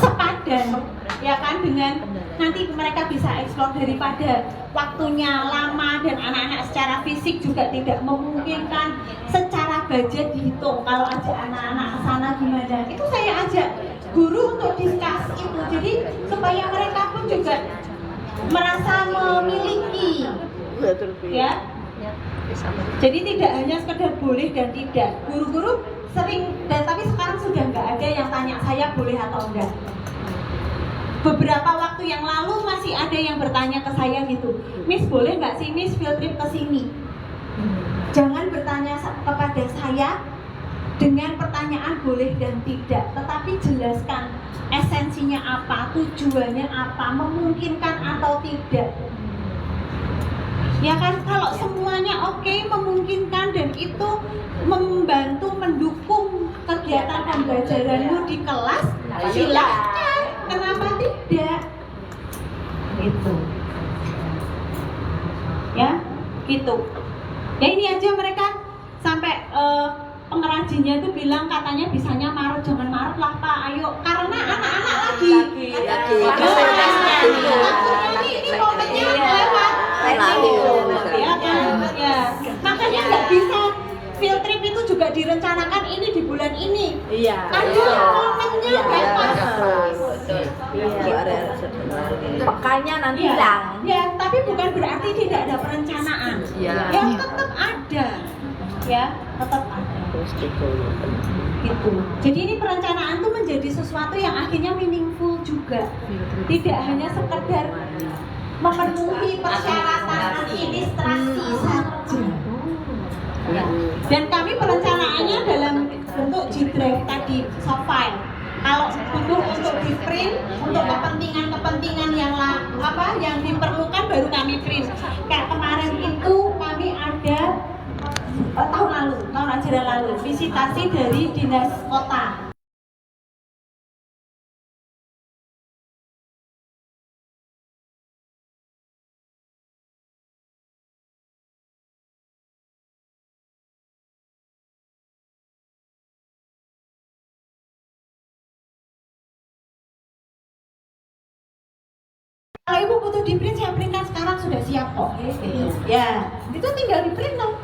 sepadan ya kan, dengan nanti mereka bisa eksplor daripada waktunya lama dan anak-anak secara fisik juga tidak memungkinkan, secara budget dihitung kalau ajak anak-anak ke sana gimana. Itu saya ajak guru untuk diskus itu, jadi supaya mereka pun juga merasa memiliki ya. Jadi tidak hanya sekedar boleh dan tidak. Guru-guru sering, dan tapi sekarang sudah nggak ada yang tanya saya boleh atau enggak. Beberapa waktu yang lalu masih ada yang bertanya ke saya gitu, Miss boleh nggak sih Miss field trip ke sini? Jangan bertanya kepada saya dengan pertanyaan boleh dan tidak, tetapi jelaskan esensinya apa, tujuannya apa, memungkinkan atau tidak. Ya kan, kalau semuanya oke, memungkinkan dan itu membantu mendukung kegiatan pembelajaranmu di kelas, silakan. Kenapa tidak? Gitu. Ya, gitu. Ya ini aja mereka sampai pengrajinnya tuh bilang katanya bisanya Maret, jangan Maret lah Pak, ayo, karena anak-anak lagi. Ini momennya lewat. Ya kan, ya. Makanya nggak bisa field trip itu juga direncanakan ini di bulan ini. Iya. Ada momennya nggak pas. Pekanya nanti hilang. Ya, tapi bukan berarti tidak ada perencanaan. Ya, tetap ada. Ya, tetap ada. Gitu. Jadi ini perencanaan tuh menjadi sesuatu yang akhirnya meaningful juga. Tidak hanya sekedar memenuhi persyaratan administrasi saja. Ya. Dan kami perencanaannya dalam bentuk G-Drive tadi, soft file. Kalau butuh untuk di print untuk kepentingan yang diperlukan baru kami print. Kayak kemarin itu kami ada tahun ajaran lalu visitasi dari dinas kota. Kalau ibu butuh di print, saya printkan sekarang sudah siap kok. Ya, itu tinggal di print dong.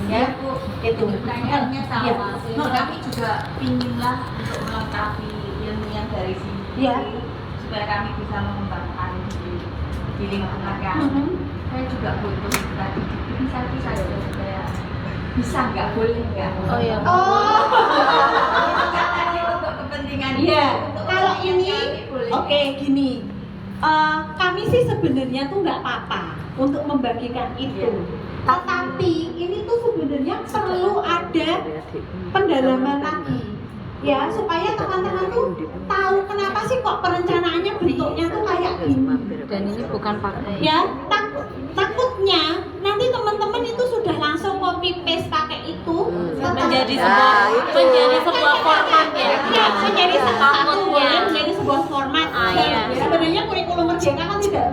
Ya, itu. Pertanyaannya sama. Kami juga pinginlah untuk melengkapi ilmu yang dari sini. Ya. Supaya kami bisa mengembangkan di lingkungan kami. Saya juga butuh tadi bisa supaya bisa nggak boleh nggak. Oh ya. Tadi untuk kepentingan. Iya. Kalau ini, oke, gini. Kami sih sebenarnya tuh nggak apa-apa untuk membagikan itu. Tetapi ini tuh sebenarnya perlu ada pendalaman lagi. Ya, supaya teman-teman tuh tahu kenapa sih kok perencanaannya bentuknya tuh kayak gini. Dan ini bukan pakai. Ya, takutnya nanti teman-teman itu sudah langsung copy paste pakai itu menjadi sebuah format menjadi menjadi sebuah format. Sebenarnya kurikulum merdeka kan tidak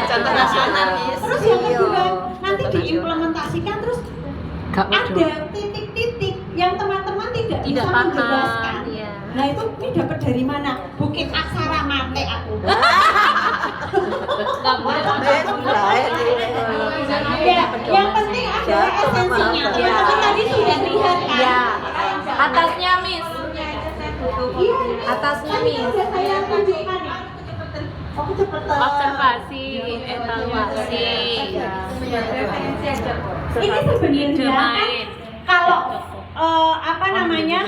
contoh nasional. Terus yang kedua nanti diimplementasikan terus ada titik-titik yang teman-teman tidak bisa menjelaskan. Nah itu ini dapat dari mana? Bukit Aksara mate aku. Ya, yang penting adalah esensinya. Tapi tadi sudah lihat kan? Ya. Atasnya Miss. Iya, Atasnya tadi Miss. sudah saya tunjukkan ya. Oh, cepetan. Observasi, evaluasi. Ini sebenarnya kan kalau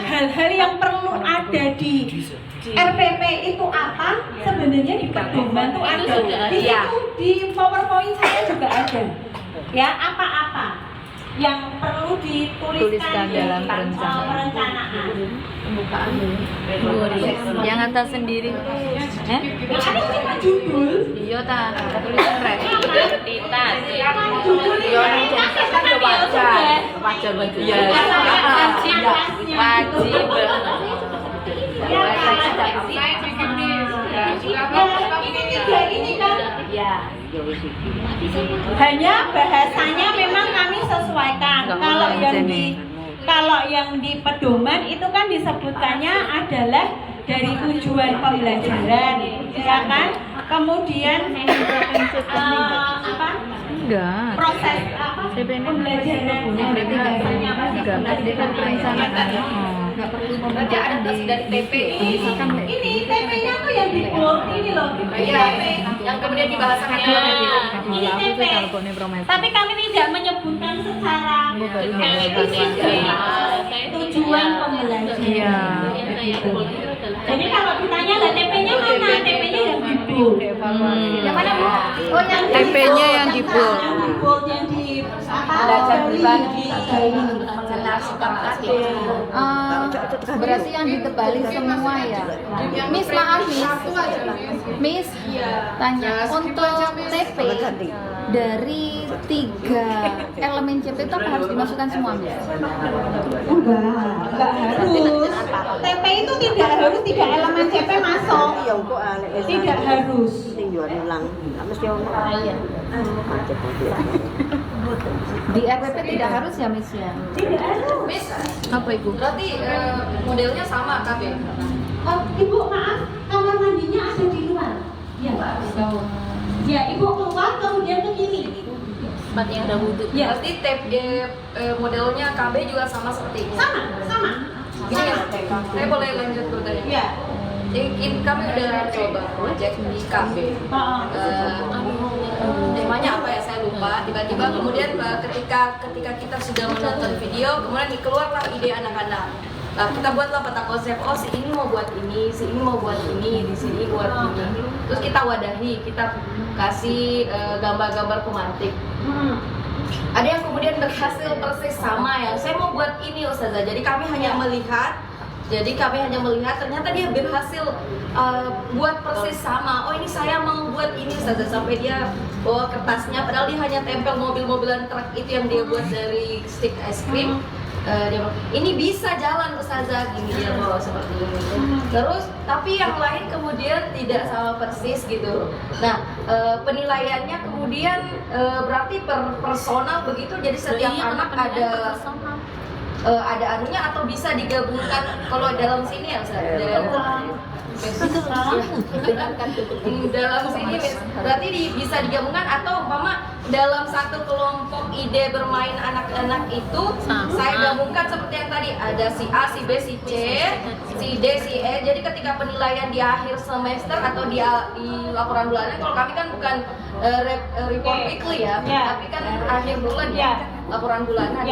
hal-hal yang perlu ada di RPP itu apa? Sebenarnya di pedoman itu ada. Di situ di PowerPoint saya juga ada. Ya, apa-apa yang perlu dituliskan dalam perencanaan. Pembukaan yang atas sendiri. Ada cuma judul. Iya ta, tulisan rek. Identitas. Wajar. Iya. Wajib. Ini kan. Ya. Hanya bahasanya memang kami sesuaikan. Kalau yang di pedoman itu kan disebutkannya adalah dari tujuan pembelajaran, ya kan? Kemudian Enggak. proses pembelajaran bahasanya apa sih? Enggak perlu pembelajaran dari TP Ini TP-nya tuh yang di bold ini loh. yang kemudian dibahasakan Ini TP. Tapi kami tidak menyebutkan secara eksplisit tujuan pembelajaran. Iya. Jadi kalau ditanya lah TP-nya mana? TP-nya yang di bold. Yang mana Bu? Oh yang TP-nya yang di bold. Yang di bold yang di Belajar berbagi. Berarti yang ditebali semua ya. Miss maaf Miss tanya untuk TP dari 3 elemen CP itu apa harus dimasukkan semua Miss? Enggak harus. TP itu tidak harus 3 elemen CP masuk. Tidak harus. Di RPP tidak harus ya Miss ya? Tidak harus. Miss, Apa itu? berarti modelnya sama KB. Oh, Ibu maaf, kamar mandinya ada di luar. Ya. Ya, Ibu keluar kemudian ke kiri. Tempat yang ada wudhu. Ya. Berarti modelnya KB juga sama seperti ini. Sama. Gini ya, saya boleh lanjut bertanya? Ya. Jadi kami udah coba project di KB. Temanya apa ya saya lupa. Tiba-tiba kemudian ketika kita sudah menonton video, kemudian keluarlah ide anak-anak. Nah, kita buatlah peta konsep. Oh, si ini mau buat ini, si ini mau buat ini, di sini buat ini. Terus kita wadahi, kita kasih gambar-gambar pemantik. Ada yang kemudian berhasil persis sama ya. Saya mau buat ini Ustazah. Jadi kami hanya melihat. Ternyata dia berhasil buat persis sama. Oh ini saya mau buat ini Ustazah. Sampai dia bawa kertasnya. Padahal dia hanya tempel mobil-mobilan truk itu yang dia buat dari stick es krim. Dia bilang, ini bisa jalan Ustazah, gini dia bawa seperti ini. Terus tapi yang lain kemudian tidak sama persis gitu. Nah penilaiannya kemudian berarti personal begitu. Jadi setiap anak ada anunya atau bisa digabungkan kalau dalam sini ya Ustaz? Dalam sini berarti bisa digabungkan atau umpama dalam satu kelompok ide bermain anak-anak itu saya gabungkan seperti yang tadi ada si A, si B, si C, si D, si E. Jadi ketika penilaian di akhir semester atau di laporan bulanan, kalau kami kan bukan report weekly ya, tapi kan akhir bulan ya laporan bulanan.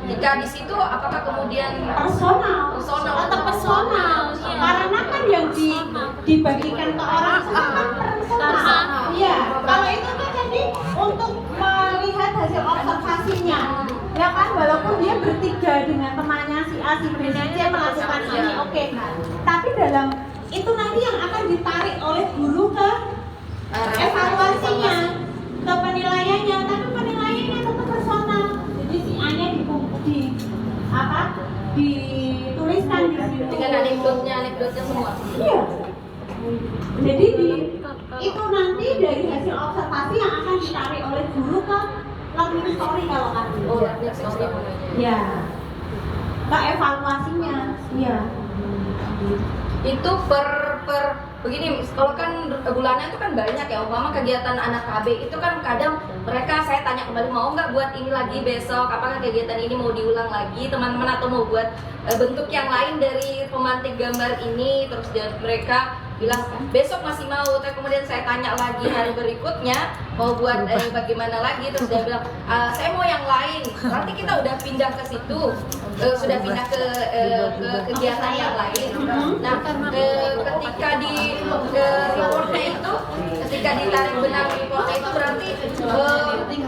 Jika di situ apakah kemudian personal atau personal? Karena kan yang dibagikan ke orang semua kan personal. Iya. Kalau itu kan jadi untuk melihat hasil observasinya. Ya kan walaupun dia bertiga dengan temannya si A, si B, si C melakukan ini oke. Tapi dalam itu nanti yang akan ditarik oleh guru ke evaluasinya, ke penilaiannya. Tapi penilaiannya tetap personal. Jadi si A-nya dituliskan di situ. dengan anekdotnya semua. Iya. Jadi itu nanti dari hasil observasi yang akan ditarik oleh guru ke learning story kalau kan. Ya. Ke evaluasinya. Iya. Itu per begini, kalau kan bulannya itu kan banyak ya, umpama kegiatan anak KB itu kan kadang mereka saya tanya kembali mau nggak buat ini lagi besok, apakah kegiatan ini mau diulang lagi teman-teman atau mau buat bentuk yang lain dari pemantik gambar ini, terus mereka bilang besok masih mau, tapi kemudian saya tanya lagi hari berikutnya mau buat bagaimana lagi, terus dia bilang saya mau yang lain, nanti kita udah pindah ke situ, sudah pindah ke kegiatan yang lain. Nah ketika di reportnya itu, ketika ditarik benang reportnya itu berarti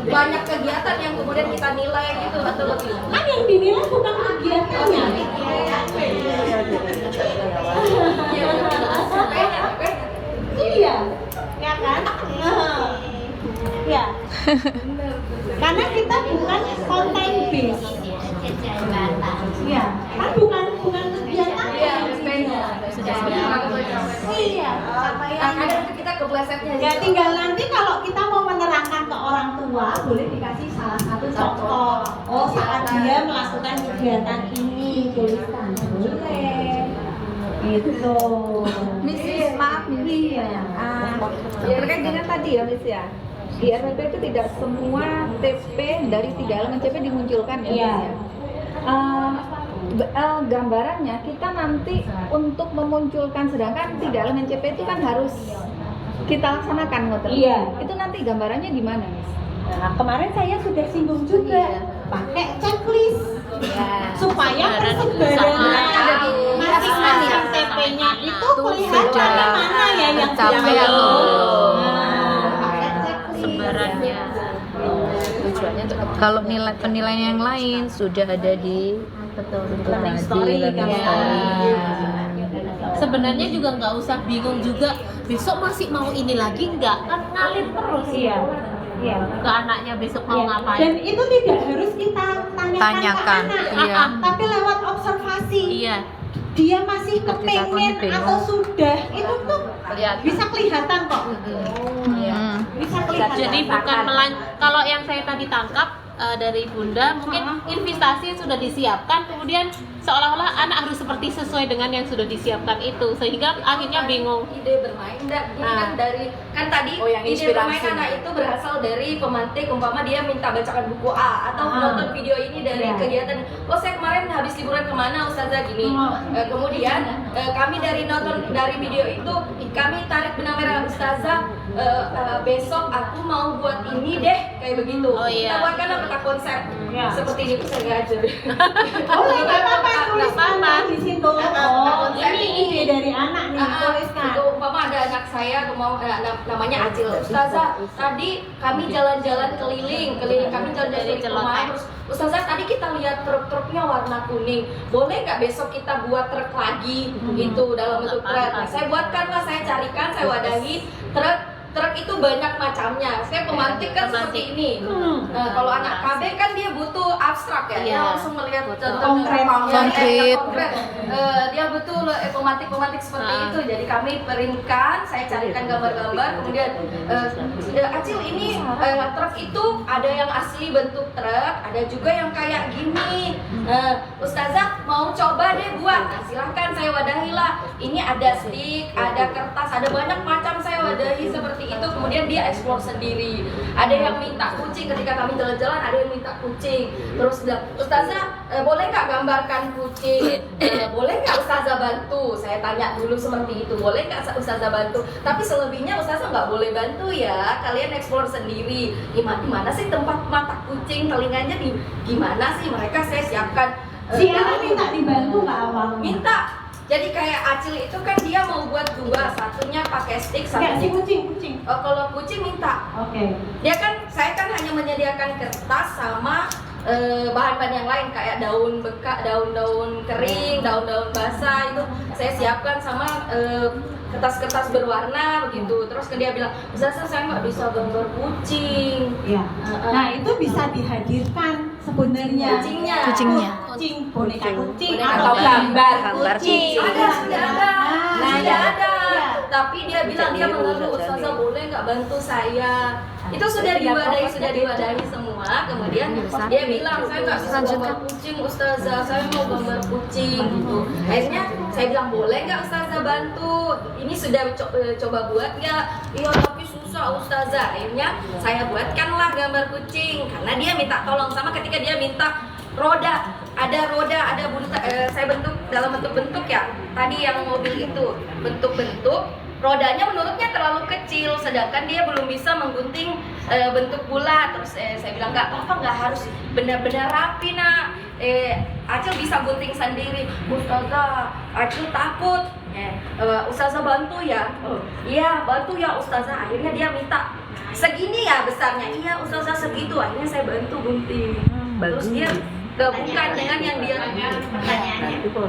banyak kegiatan yang kemudian kita nilai gitu atau lebih. Kan yang dinilai bukan kegiatannya. Iya, ya kan? Ya. Karena kita bukan konten base. Iya, kan bukan kegiatan. Iya. Kadang kita keplesetnya. Ya tinggal nanti kalau kita mau menerangkan ke orang tua, boleh dikasih salah satu contoh. Oh, saat dia melakukan kegiatan ini, tuliskan. Boleh. Gitu. Miss, maaf Miss. Iya. Terkait dengan tadi ya Miss ya. Di RPP itu tidak semua TP dari 3 elemen CP dimunculkan ya Miss Iya. ya. Gambarannya kita nanti untuk memunculkan, sedangkan 3 elemen CP itu kan harus kita laksanakan ngoten. Iya. Itu nanti gambarannya gimana Miss? Nah, kemarin saya sudah singgung juga. Pakai checklist. Ya. Supaya persebarannya masing-masing TP-nya itu kelihatan mana ya yang Capaian belum. sebarannya. Tujuannya untuk kalau nilai penilaian yang lain sudah ada di Learning story, learning kan? story. Sebenarnya juga nggak usah bingung juga besok masih mau ini lagi nggak, kan ngalir terus Iya. Iya. ke anaknya besok mau Iya. ngapain. Dan itu tidak harus kita tanyakan ke anak, iya. tapi lewat observasi. Iya. Dia masih kepengen atau sudah, itu tuh bisa kelihatan kok. Bisa kelihatan. Jadi bukan kalau yang saya tadi tangkap dari Bunda, mungkin investasi sudah disiapkan, kemudian seolah-olah anak harus seperti sesuai dengan yang sudah disiapkan itu, sehingga akhirnya bingung. Ide bermain enggak, ini kan dari kan tadi yang ide bermain inspirasi. anak itu berasal dari pemantik, umpama dia minta bacakan buku A atau nonton video ini dari kegiatan. Oh saya kemarin habis liburan kemana Ustazah gini. Kemudian kami dari nonton dari video itu kami tarik benang merah Ustazah, besok aku mau buat ini deh kayak begitu. Oh, iya. Kita buatkan peta konsep seperti itu saya ngajar. Oh, nggak apa-apa, tuliskan apa-apa. di situ. Oh, ini ide dari anak nih, tuliskan. Itu umpama ada anak saya namanya Acil. Ustazah, tadi kami jalan-jalan keliling kami jalan-jalan ke rumah. Terus Ustazah tadi kita lihat truk-truknya warna kuning. Boleh nggak besok kita buat truk lagi gitu dalam bentuk truk? Nah, saya buatkan lah, saya carikan, saya wadahi truk itu banyak macamnya. Saya pemantik kan seperti ini. Nah, kalau anak KB kan dia butuh abstrak ya. Dia langsung melihat konkret. Dia butuh pemantik seperti itu. Jadi kami peringkan, saya carikan gambar-gambar. Kemudian Acil ini truk itu ada yang asli bentuk truk, ada juga yang kayak gini. Ustazah mau coba deh buat. Nah, silahkan saya wadahi lah. Ini ada stick, ada kertas, ada banyak macam saya wadahi seperti itu. Kemudian dia eksplor sendiri. Ada yang minta kucing ketika kami jalan-jalan, ada yang minta kucing. Terus bilang, Ustazah boleh nggak gambarkan kucing? Boleh nggak Ustazah bantu? Saya tanya dulu seperti itu. Boleh nggak Ustazah bantu? Tapi selebihnya Ustazah nggak boleh bantu ya. Kalian eksplor sendiri. Gimana sih tempat mata kucing, telinganya gimana sih? Mereka saya siapkan. Si anak minta dibantu nggak awalnya? Minta. Jadi kayak Acil itu kan dia mau buat dua, satunya pakai stick, Nggak, si satunya kucing. kalau kucing minta. Oke. Dia kan, saya kan hanya menyediakan kertas sama bahan-bahan yang lain kayak daun bekas, daun-daun kering, daun-daun basah itu saya siapkan sama kertas-kertas berwarna begitu. Terus dia bilang, saya nggak bisa gambar kucing. Ya. Nah itu bisa dihadirkan sebenarnya? Kucingnya. Kucing, boneka kucing Atau gambar kucing. Ada, sudah ada. Nah, Sudah ya. ada. Tapi dia bilang dia mengeluh, Ustazah boleh nggak bantu saya? Itu sudah diwadahi semua. Kemudian dia bilang saya nggak bisa gambar kucing, Ustazah. Saya mau gambar kucing gitu. Akhirnya saya bilang boleh nggak Ustazah bantu? Ini sudah coba buat nggak? Iya tapi susah Ustazah. Akhirnya saya buatkanlah gambar kucing karena dia minta tolong, sama ketika dia minta roda, ada saya bentuk dalam bentuk-bentuk ya. Tadi yang mobil itu bentuk-bentuk, rodanya menurutnya terlalu kecil, sedangkan dia belum bisa menggunting bentuk bulat. Terus saya bilang nggak apa-apa, nggak harus benar-benar rapi nak. Acil bisa gunting sendiri. Ustazah, Acil takut. Ustazah bantu ya. Iya bantu ya Ustazah. Akhirnya dia minta segini ya besarnya. Iya Ustazah segitu. Akhirnya saya bantu gunting. Terus dia gabungkan dengan yang dia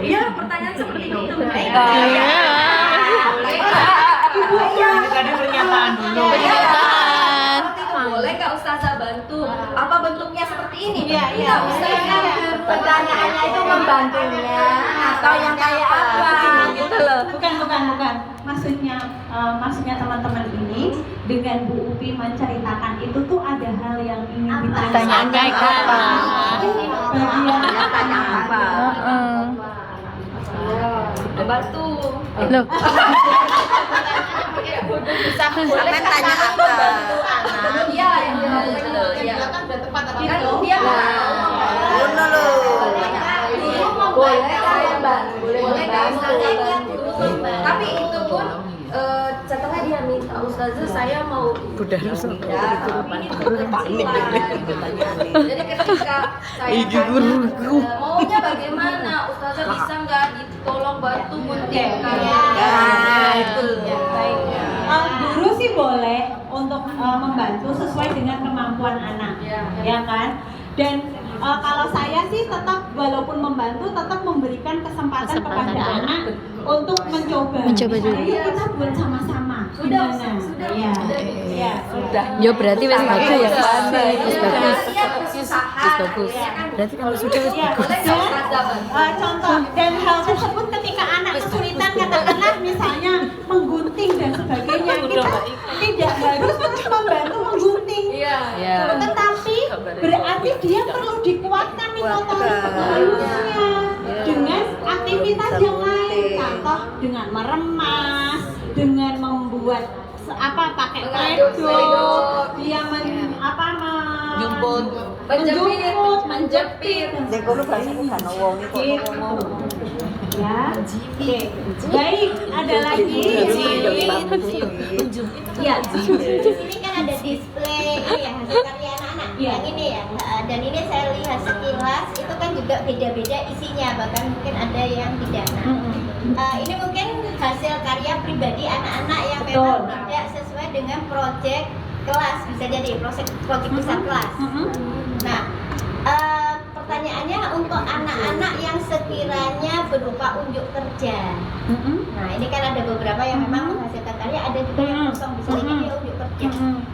Iya, pertanyaan seperti itu. Tadi pernyataan dulu. Boleh nggak Ustazah bantu? Apa bentuknya seperti ini? Iya. Ustazah. Pertanyaannya itu membantunya atau yang kayak apa gitu loh. Bukan. Maksudnya teman-teman ini dengan Bu Upi menceritakan itu tuh ada hal yang ingin ditanyakan. Tanya apa? Bantu. Loh. Sampai tanya apa? Iya, iya. Kan dia boleh saya bantu, boleh nggak Ustazah bantu? Tapi itu pun setelah dia minta Ustazah saya mau pindah, ini panik. Jadi ketika saya maunya bagaimana, Ustazah bisa nggak ditolong bantu guntingkan? Baik. Guru sih boleh untuk membantu sesuai dengan kemampuan anak, ya kan? Dan kalau saya sih tetap walaupun membantu tetap memberikan kesempatan kepada anak untuk mencoba dulu. Ayo kita buat sama-sama. Sudah. Ya berarti wis bagus ya. Wis bagus. Berarti kalau sudah wis bagus. Contoh dan hal tersebut ketika anak kesulitan katakanlah misalnya menggunting dan sebagainya, kita tidak harus terus membantu menggunting. Tetapi berarti dia perlu dikuatkan nih motorik halusnya dengan aktivitas yang lain, contoh dengan meremas, dengan membuat pakai kredok, dia menjepit. Ya, oke. Baik, ada lagi. Ya, Di sini kan ada display ini ya hasil karya anak-anak. Yang ini ya. Dan ini saya lihat sekilas itu kan juga beda-beda isinya, bahkan mungkin ada yang tidak. Ini mungkin hasil karya pribadi anak-anak yang memang tidak sesuai dengan proyek kelas, bisa jadi proyek besar kelas. Nah, pertanyaannya untuk anak-anak yang sekiranya berupa unjuk kerja. Nah, ini kan ada beberapa yang memang menghasilkan karya, ada juga yang kosong, bisa jadi dia unjuk kerja.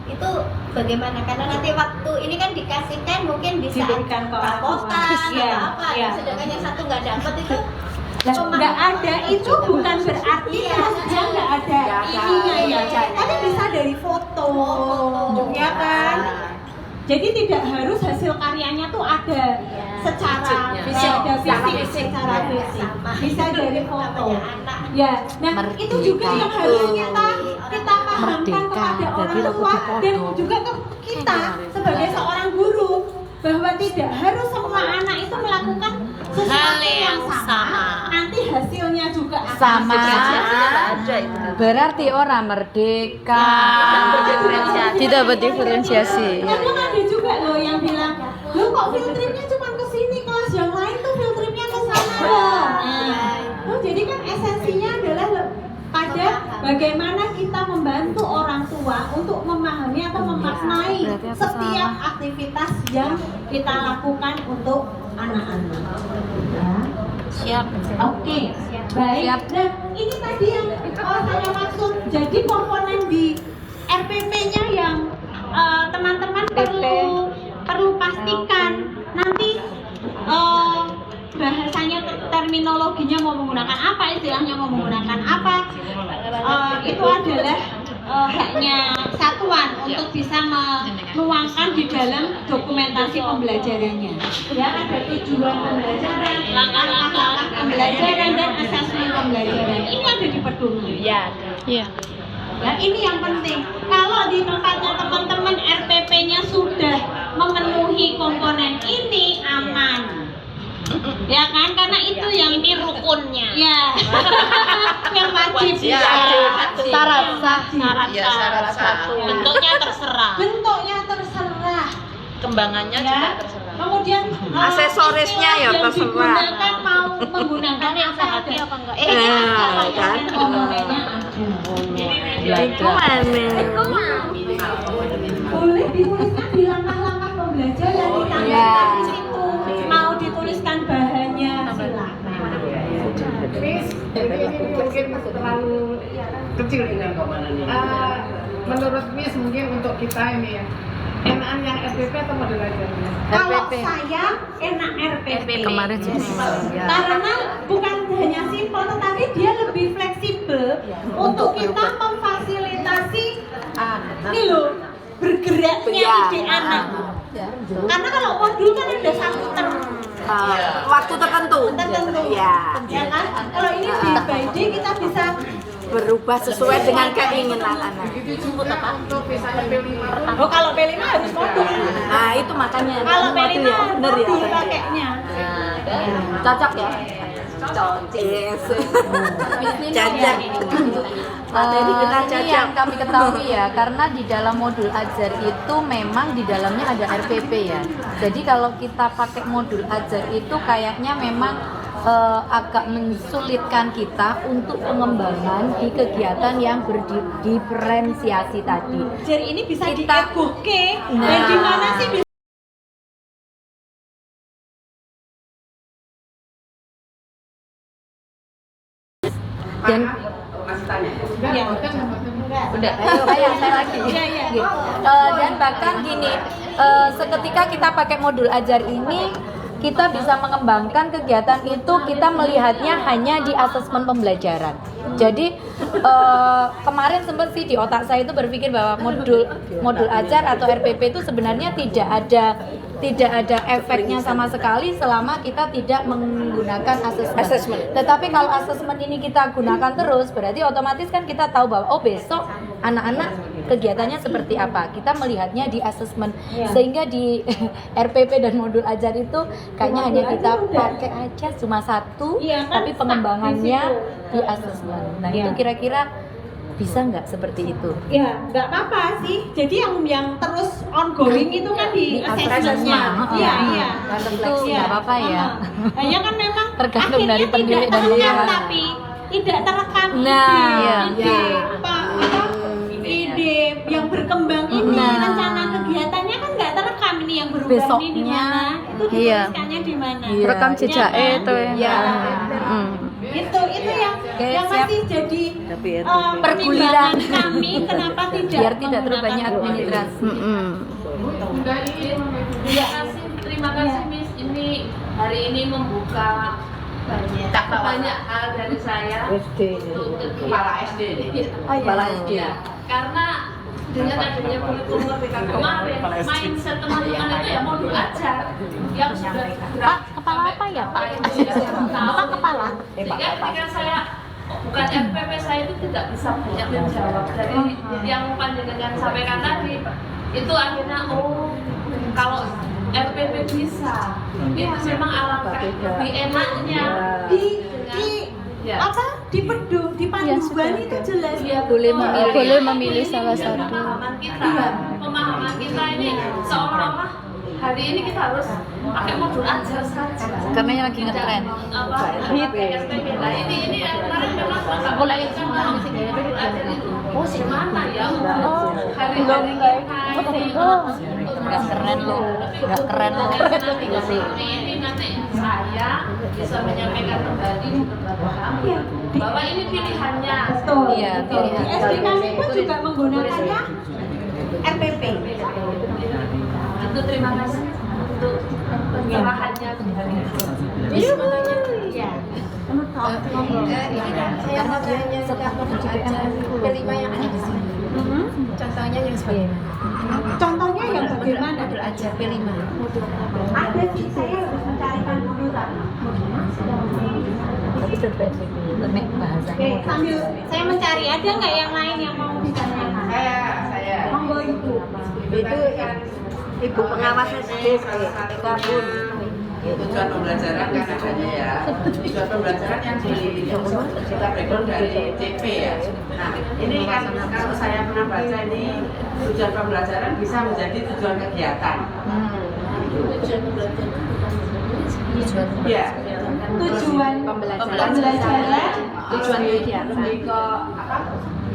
Itu bagaimana? Karena nanti waktu ini kan dikasihkan mungkin di saat rapotan atau apa, sedangkan yang satu nggak dapat itu nggak ada, itu bukan berarti dia nggak ada ininya ya, tapi bisa dari foto, ya kan? Jadi tidak harus hasil karyanya tuh ada secara fisik, bisa dari foto. Ya, nah itu juga yang harus kita pahamkan kepada orang tua dan juga ke kita sebagai seorang guru, bahwa tidak harus semua anak itu melakukan sesuatu yang sama. Nanti hasilnya juga Sama. Ada itu. Berarti orang merdeka. Tidak berdiferensiasi. Kadang ada juga loh yang bilang, loh kok field tripnya cuma ke sini, kelas yang lain tuh field tripnya ke sana loh. Jadi kan esensinya adalah pada bagaimana kita membantu orang tua untuk memahami atau memaknai setiap aktivitas yang kita lakukan untuk anak-anak. Siap. Oke, baik. Nah, ini tadi yang saya maksud. Jadi komponen di RPP-nya yang teman-teman perlu perlu pastikan nanti bahasanya, terminologinya mau menggunakan apa, istilahnya mau menggunakan apa, itu adalah haknya satuan untuk bisa menuangkan di dalam dokumentasi pembelajarannya. Ya, ada tujuan pembelajaran, langkah-langkah pembelajaran, dan asesmen pembelajaran. Ini ada di pedoman. Iya. Ya, ini yang penting. Kalau di tempatnya teman-teman RPP-nya sudah memenuhi komponen ini, aman. Ya kan, karena itu yang Ini rukunnya. ya yang wajib. Syarat sah. Syarat satu. Bentuknya terserah. Bentuknya terserah. Kembangannya Ya. juga terserah. Kemudian Aksesorisnya ya yang terserah. digunakan mau menggunakan Yang sehati apa enggak? kan? komponennya Itu mana? boleh dituliskan di langkah-langkah pembelajaran di di situ. Mau dituliskan bahannya silakan. Miss, ini mungkin terlalu kecil ini. Menurut Miss mungkin untuk kita ini ya, enakan yang RPP atau modul ajarnya? Kalau saya enak RPP. Kemarin sih. Karena bukan hanya simpel, tetapi dia lebih fleksibel untuk kita memfasilitasi ini loh, bergeraknya ide anak. Karena kalau modul kan ada satu term Waktu tertentu. Ya. ya kan? Kalau ini day by day kita bisa Berubah sesuai dengan keinginan anak. Untuk misalnya P5 oh kalau P5 harus modul. Nah, itu makanya. Kalau P5 Modul ya, bener ya. modul pakainya. Cocok ya? Yes. Cocok. Materi kita Ini cocok. yang kami ketahui ya, karena di dalam modul ajar itu memang di dalamnya ada RPP ya. Jadi kalau kita pakai modul ajar itu kayaknya memang agak mensulitkan kita untuk pengembangan di kegiatan yang berdiferensiasi tadi. Jadi ini bisa Kita- diegoke dan Nah. di mana sih bisa Dan ya. udah, ayo saya lagi. Iya, iya. Gitu. Dan bahkan gini, seketika kita pakai modul ajar ini, kita bisa mengembangkan kegiatan itu, kita melihatnya hanya di asesmen pembelajaran. Jadi kemarin sempat sih di otak saya itu berpikir bahwa modul ajar atau RPP itu sebenarnya tidak ada efeknya sama sekali selama kita tidak menggunakan asesmen. Tetapi kalau asesmen ini kita gunakan terus, berarti otomatis kan kita tahu bahwa oh besok anak-anak kegiatannya seperti apa. Kita melihatnya di asesmen. Sehingga di RPP dan modul ajar itu kayaknya hanya kita pakai aja cuma satu, Iya, kan tapi pengembangannya di asesmen. Nah, itu kira-kira bisa nggak seperti itu? Ya, nggak apa-apa sih. Jadi yang terus ongoing itu kan di assessment-nya. assessment. Iya, iya. Itu nggak apa-apa ya. Hanya kan memang Tergantung akhirnya dari pendidik tidak dan terekam, guru. tapi tidak terekam Nah, ide ide yang berkembang ini, Nah. rencana kegiatannya kan nggak terekam ini yang berubah ini di Besoknya, mana, itu iya. dituliskannya di mana. Rekam jejak Ya kan? itu ya. Iya. Mm. Itu yang siap. masih jadi Tapi perguliran kami kenapa tidak Biar tidak terlalu menggunakan banyak administrasi. Terima kasih Miss, ini hari ini membuka banyak hal dari saya untuk kepala SD Kepala SD. karena dengan adanya kurikulum Merdeka kemarin mindset teman-teman itu ya modul ajar yang sudah Pak, kepala apa ya Pak? Bapak kepala? sehingga ketika saya bukan RPP saya itu tidak bisa banyak menjawab dari yang panjenengan sampaikan tadi itu akhirnya oh kalau RPP bisa itu memang alangkah lebih enaknya apa di panduan itu jelas Boleh memilih salah satu. pemahaman kita ini seolah-olah hari ini kita harus pakai modul ajar saja Karena yang lagi ngetren. hit nah ini kemarin memang mulai modul ajar itu oh di mana ya hari-hari kita ini Nggak keren loh, nggak keren loh. nanti saya bisa menyampaikan kembali kepada kamu bahwa ini pilihannya. Iya, pilihan. SD kami pun juga menggunakannya RPP Untuk terima kasih untuk pencerahannya kembali. Iya. Karena dia hanya kelima yang ada di sini. Contohnya yang seperti Contohnya yang bagaimana? belajar P5. Ada sih, saya harus mencarikan dulu tadi. Tapi terpendek lebih bahasanya. Oke, sambil saya mencari, ada nggak yang lain yang mau ditanyakan? Saya. Monggo Ibu. Itu ibu pengawas SD TK pun. Tujuan pembelajaran kan adanya ya. Tujuan pembelajaran yang kita breakdown dari CP ya. Nah, ini kan kalau saya pernah baca ini tujuan pembelajaran bisa menjadi tujuan kegiatan. Ya. Tujuan pembelajaran, Tujuan kegiatan. Lebih ke apa?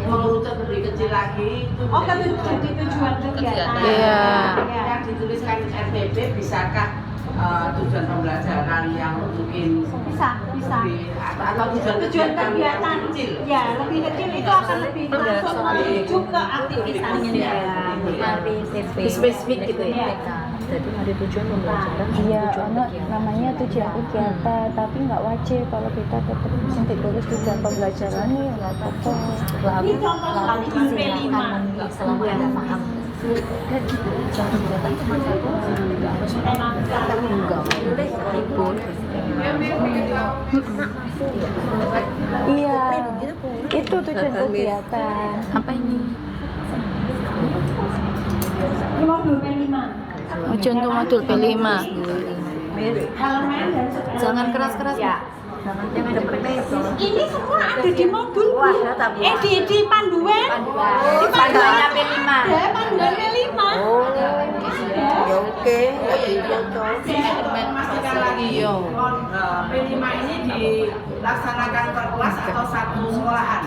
Mengerucut lebih kecil lagi. Oh, kan jadi tujuan kegiatan. Iya. Yang dituliskan RTP bisakah tujuan pembelajaran yang mungkin Bisa. atau tujuan Kegiatan yang kecil. ya lebih kecil itu akan lebih langsung menuju ke aktivitasnya. Spesifik gitu ya. Jadi ada tujuan pembelajaran. Iya, namanya tujuan kegiatan, tapi nggak wajib kalau kita tetap nanti tulis tujuan pembelajaran nih nggak apa-apa. Ini contoh sekali di P5. Selama ada paham. Iya, itu tujuan kegiatan. Apa ini? Ini modul P5. Contoh modul P5. Elemen dan struktur. Jangan keras-keras. Ya. Ini semua ada di modul di panduan. Di Panduannya P5. Ada panduan P5. Ya oke. Memastikan lagi P5 ini dilaksanakan per kelas atau satu sekolahan.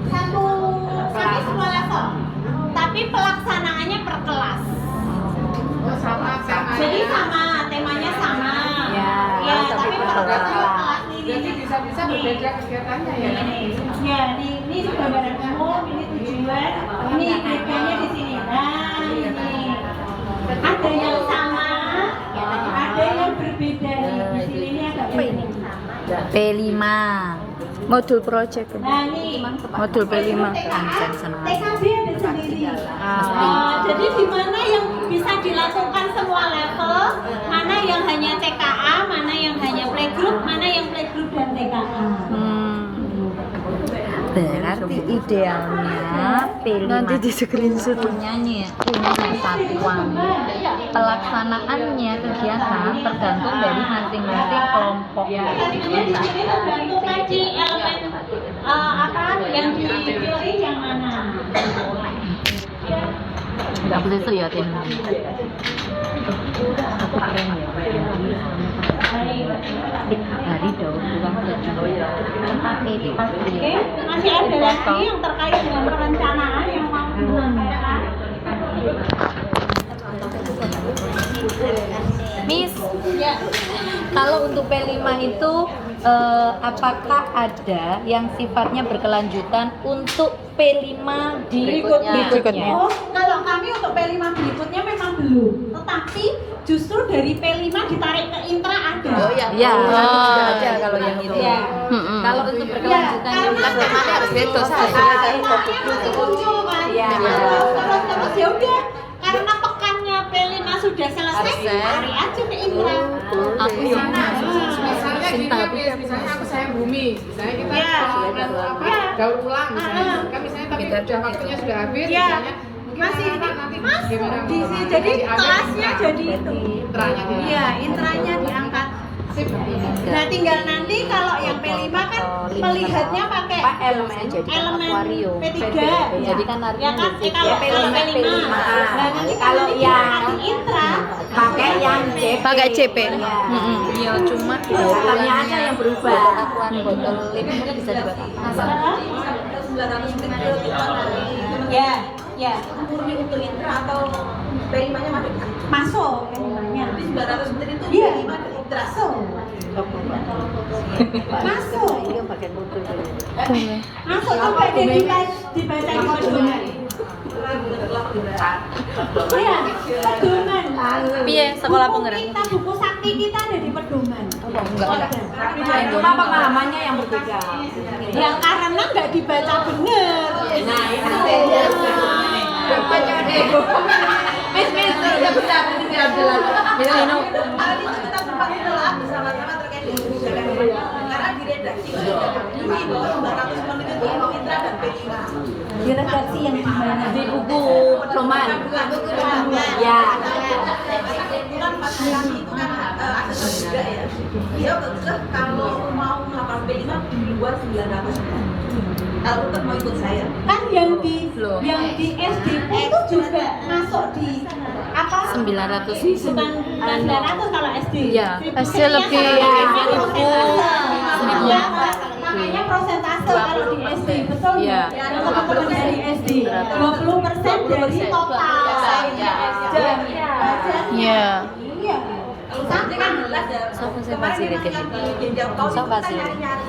Satu kami semua level. Tapi pelaksanaannya per kelas. Jadi sama, temanya sama. Ya, tapi per kelas ini. Jadi bisa-bisa berbeda kegiatannya ya. Ya, ini gambaran umum, ini tujuan, ini bedanya di sini. Nah, ini ada yang sama, ada yang berbeda. Di sini ini agak beda. P5. Modul project. Nah, ini Modul P5. TKB ada sendiri. Jadi di mana yang bisa dilakukan semua level, mana yang hanya TKA, mana yang hanya playgroup, mana yang playgroup dan TKA. Berarti idealnya P5 Nanti di screenshot. punya satuan. Pelaksanaannya kegiatan tergantung dari masing-masing kelompok. Tadinya di sini tergantung tadi elemen apa yang dipilih yang mana. Enggak boleh tuh ya Tin. Hari daur ulang Oke, masih ada lagi yang terkait dengan perencanaan yang mau disampaikan. Miss, Ya, kalau untuk P5 itu apakah ada yang sifatnya berkelanjutan untuk P5 berikutnya? oh kalau kami untuk P5 berikutnya memang belum, tetapi justru dari P5 ditarik ke intra ada. Oh ya. Ya, Juga ada kalau yang itu. Ya. Kalau untuk berkelanjutan Ya, itu karena harus bebas. Temanya masih muncul kan. Iya. Terus ya udah, karena pekannya P5 sudah selesai, tarik aja ke intra. Aku sana. Misalnya gini ya, Miss, misalnya aku sayang bumi, misalnya kita daur ulang misalnya, kan misalnya tapi udah waktunya sudah habis, Ya. misalnya mungkin Masih anak-anak nanti Mas, gimana di mau sini jadi diambil kelasnya intra. jadi itu. Intranya di Iya, intranya diangkat. sip. Nah, tinggal nanti kalau yang P5 kan melihatnya pakai elemen P3. Jadi kan Ya kan, kalau P5. Nah, nanti kalau yang intra pakai yang CP. Pakai CP. Iya, cuma bukannya aja yang berubah. Botol lip mungkin bisa dibuat apa? ya. Murni untuk intra atau P5-nya Masuk P5-nya. Jadi 900 menit itu Iya. P5 ke intra. Masuk. Iya pakai botol. Masuk sampai dia dibaca di pedoman. Iya, pedoman. Piye sekolah penggerak? Kita buku sakti kita ada di pedoman. Enggak. Cuma pemahamannya yang berbeda. Ya karena nggak dibaca bener. Nah itu. Miss, udah benar, ini tidak jelas. Hari itu kita sempat telah bersama-sama terkait dengan kebijakan karena di redaksi sudah berdiri bahwa 900 menit itu untuk Mitra dan P5. Di redaksi yang di mana? Di buku pedoman. Ya. Kebetulan Pak kami itu kan asesor juga ya. Dia kekeh kalau mau melakukan P5 di luar 900. Kalau tetap mau ikut saya. Kan yang di SD itu juga masuk di apa? 900. Bukan 900 kalau SD. Iya. SD lebih Ya, namanya prosentase kalau di SD, betul Iya. ya? Teman-teman dari SD 20% dari total jam. Iya. Iya. Nanti kan jelas ya. Siapa sih Kemarin Basir memang ini? yang di Jenjang Kau itu Siapa kita sih? nyari-nyari.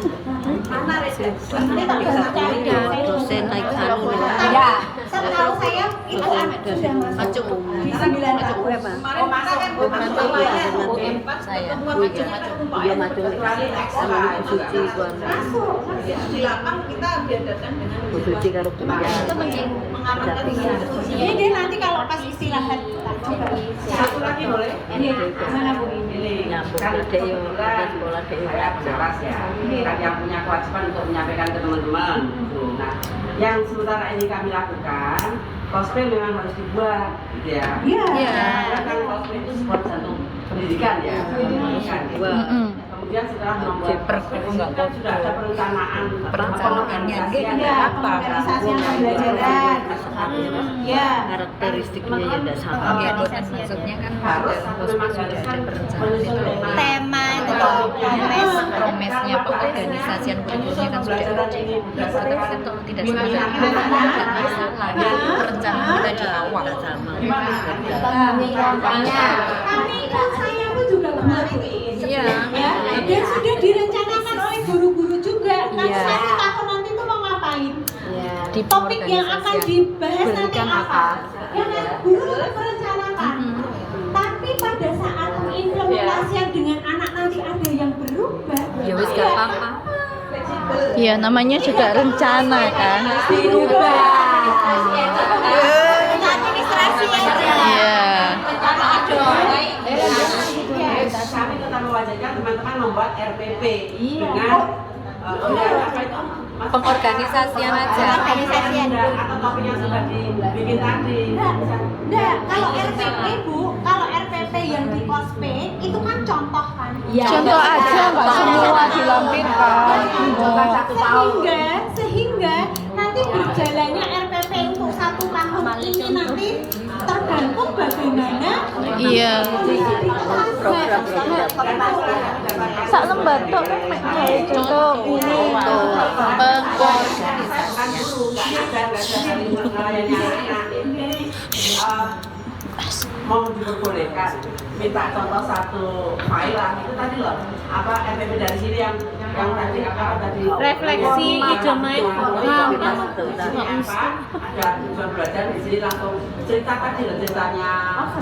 Mana redaksi? Ini tak Iya, bisa cari. dosen naik anu Ya, setahu saya itu sudah masuk di 900. Kemarin kita kan bukan semuanya. saya Pertemuan macam-macam. dia maju sama Bu Suci Masuk. Di lapang kita diadakan dengan Bu Suci karo Bu mengamankan institusi. Ini dia nanti kalau pas istirahat tak coba. Satu lagi boleh? Ini mana Bu ini? Ini Nyambung kan ke DIO, kebetulan sekolah DIO. saya pengawas ya, kan yang punya kewajiban untuk menyampaikan ke teman-teman. Nah, yang sementara ini kami lakukan, cosplay memang harus dibuat, gitu ya. Iya. Karena kan cosplay itu sebuah jantung pendidikan ya, pendidikan. Kemudian setelah membuat cosplay itu kan sudah ada perencanaan pengorganisasian Iya, pengorganisasian pembelajaran. Iya. karakteristiknya yang tidak sama. Ya, maksudnya kan harus memang sudah ada perencanaan menyusun Tema itu loh, promesnya pengorganisasian kurikulumnya kan sudah ada. Tetapi kan kalau tidak sesuai tidak masalah. Perencanaan kita di awal sama. Tapi kan saya pun juga kemarin Iya. ya, dan sudah direncanakan oleh guru-guru juga. Kan Iya. 1 tahun nanti tuh mau ngapain? Di Topik yang akan dibahas nanti Berikan apa? Ya kan, guru sudah merencanakan. Tapi pada saat implementasian dengan anak nanti ada yang berubah. Ya wis gak apa-apa. Iya, namanya juga rencana kan. Dirubah. administrasi aja. Iya. Kami tetap mewajibkan teman-teman membuat RPP dengan apa itu Pengorganisasian aja. Organisasian. atau topik yang sudah dibikin tadi. Nah, kalau RPP Bu, kalau RPP yang di OSPE itu kan contoh kan? Contoh aja, nggak semua dilampirkan. Sehingga nanti berjalannya RPP untuk 1 tahun ini nanti tergantung bagaimana Iya. Sak lembar tok mek gawe contoh ini Kan guru nggak ada libur melayani anak. Mau diperbolehkan minta contoh satu file lah itu tadi loh apa RPP dari sini yang tadi apa tadi Refleksi ijomain. ada tujuan belajar di sini langsung cerita tadi loh ceritanya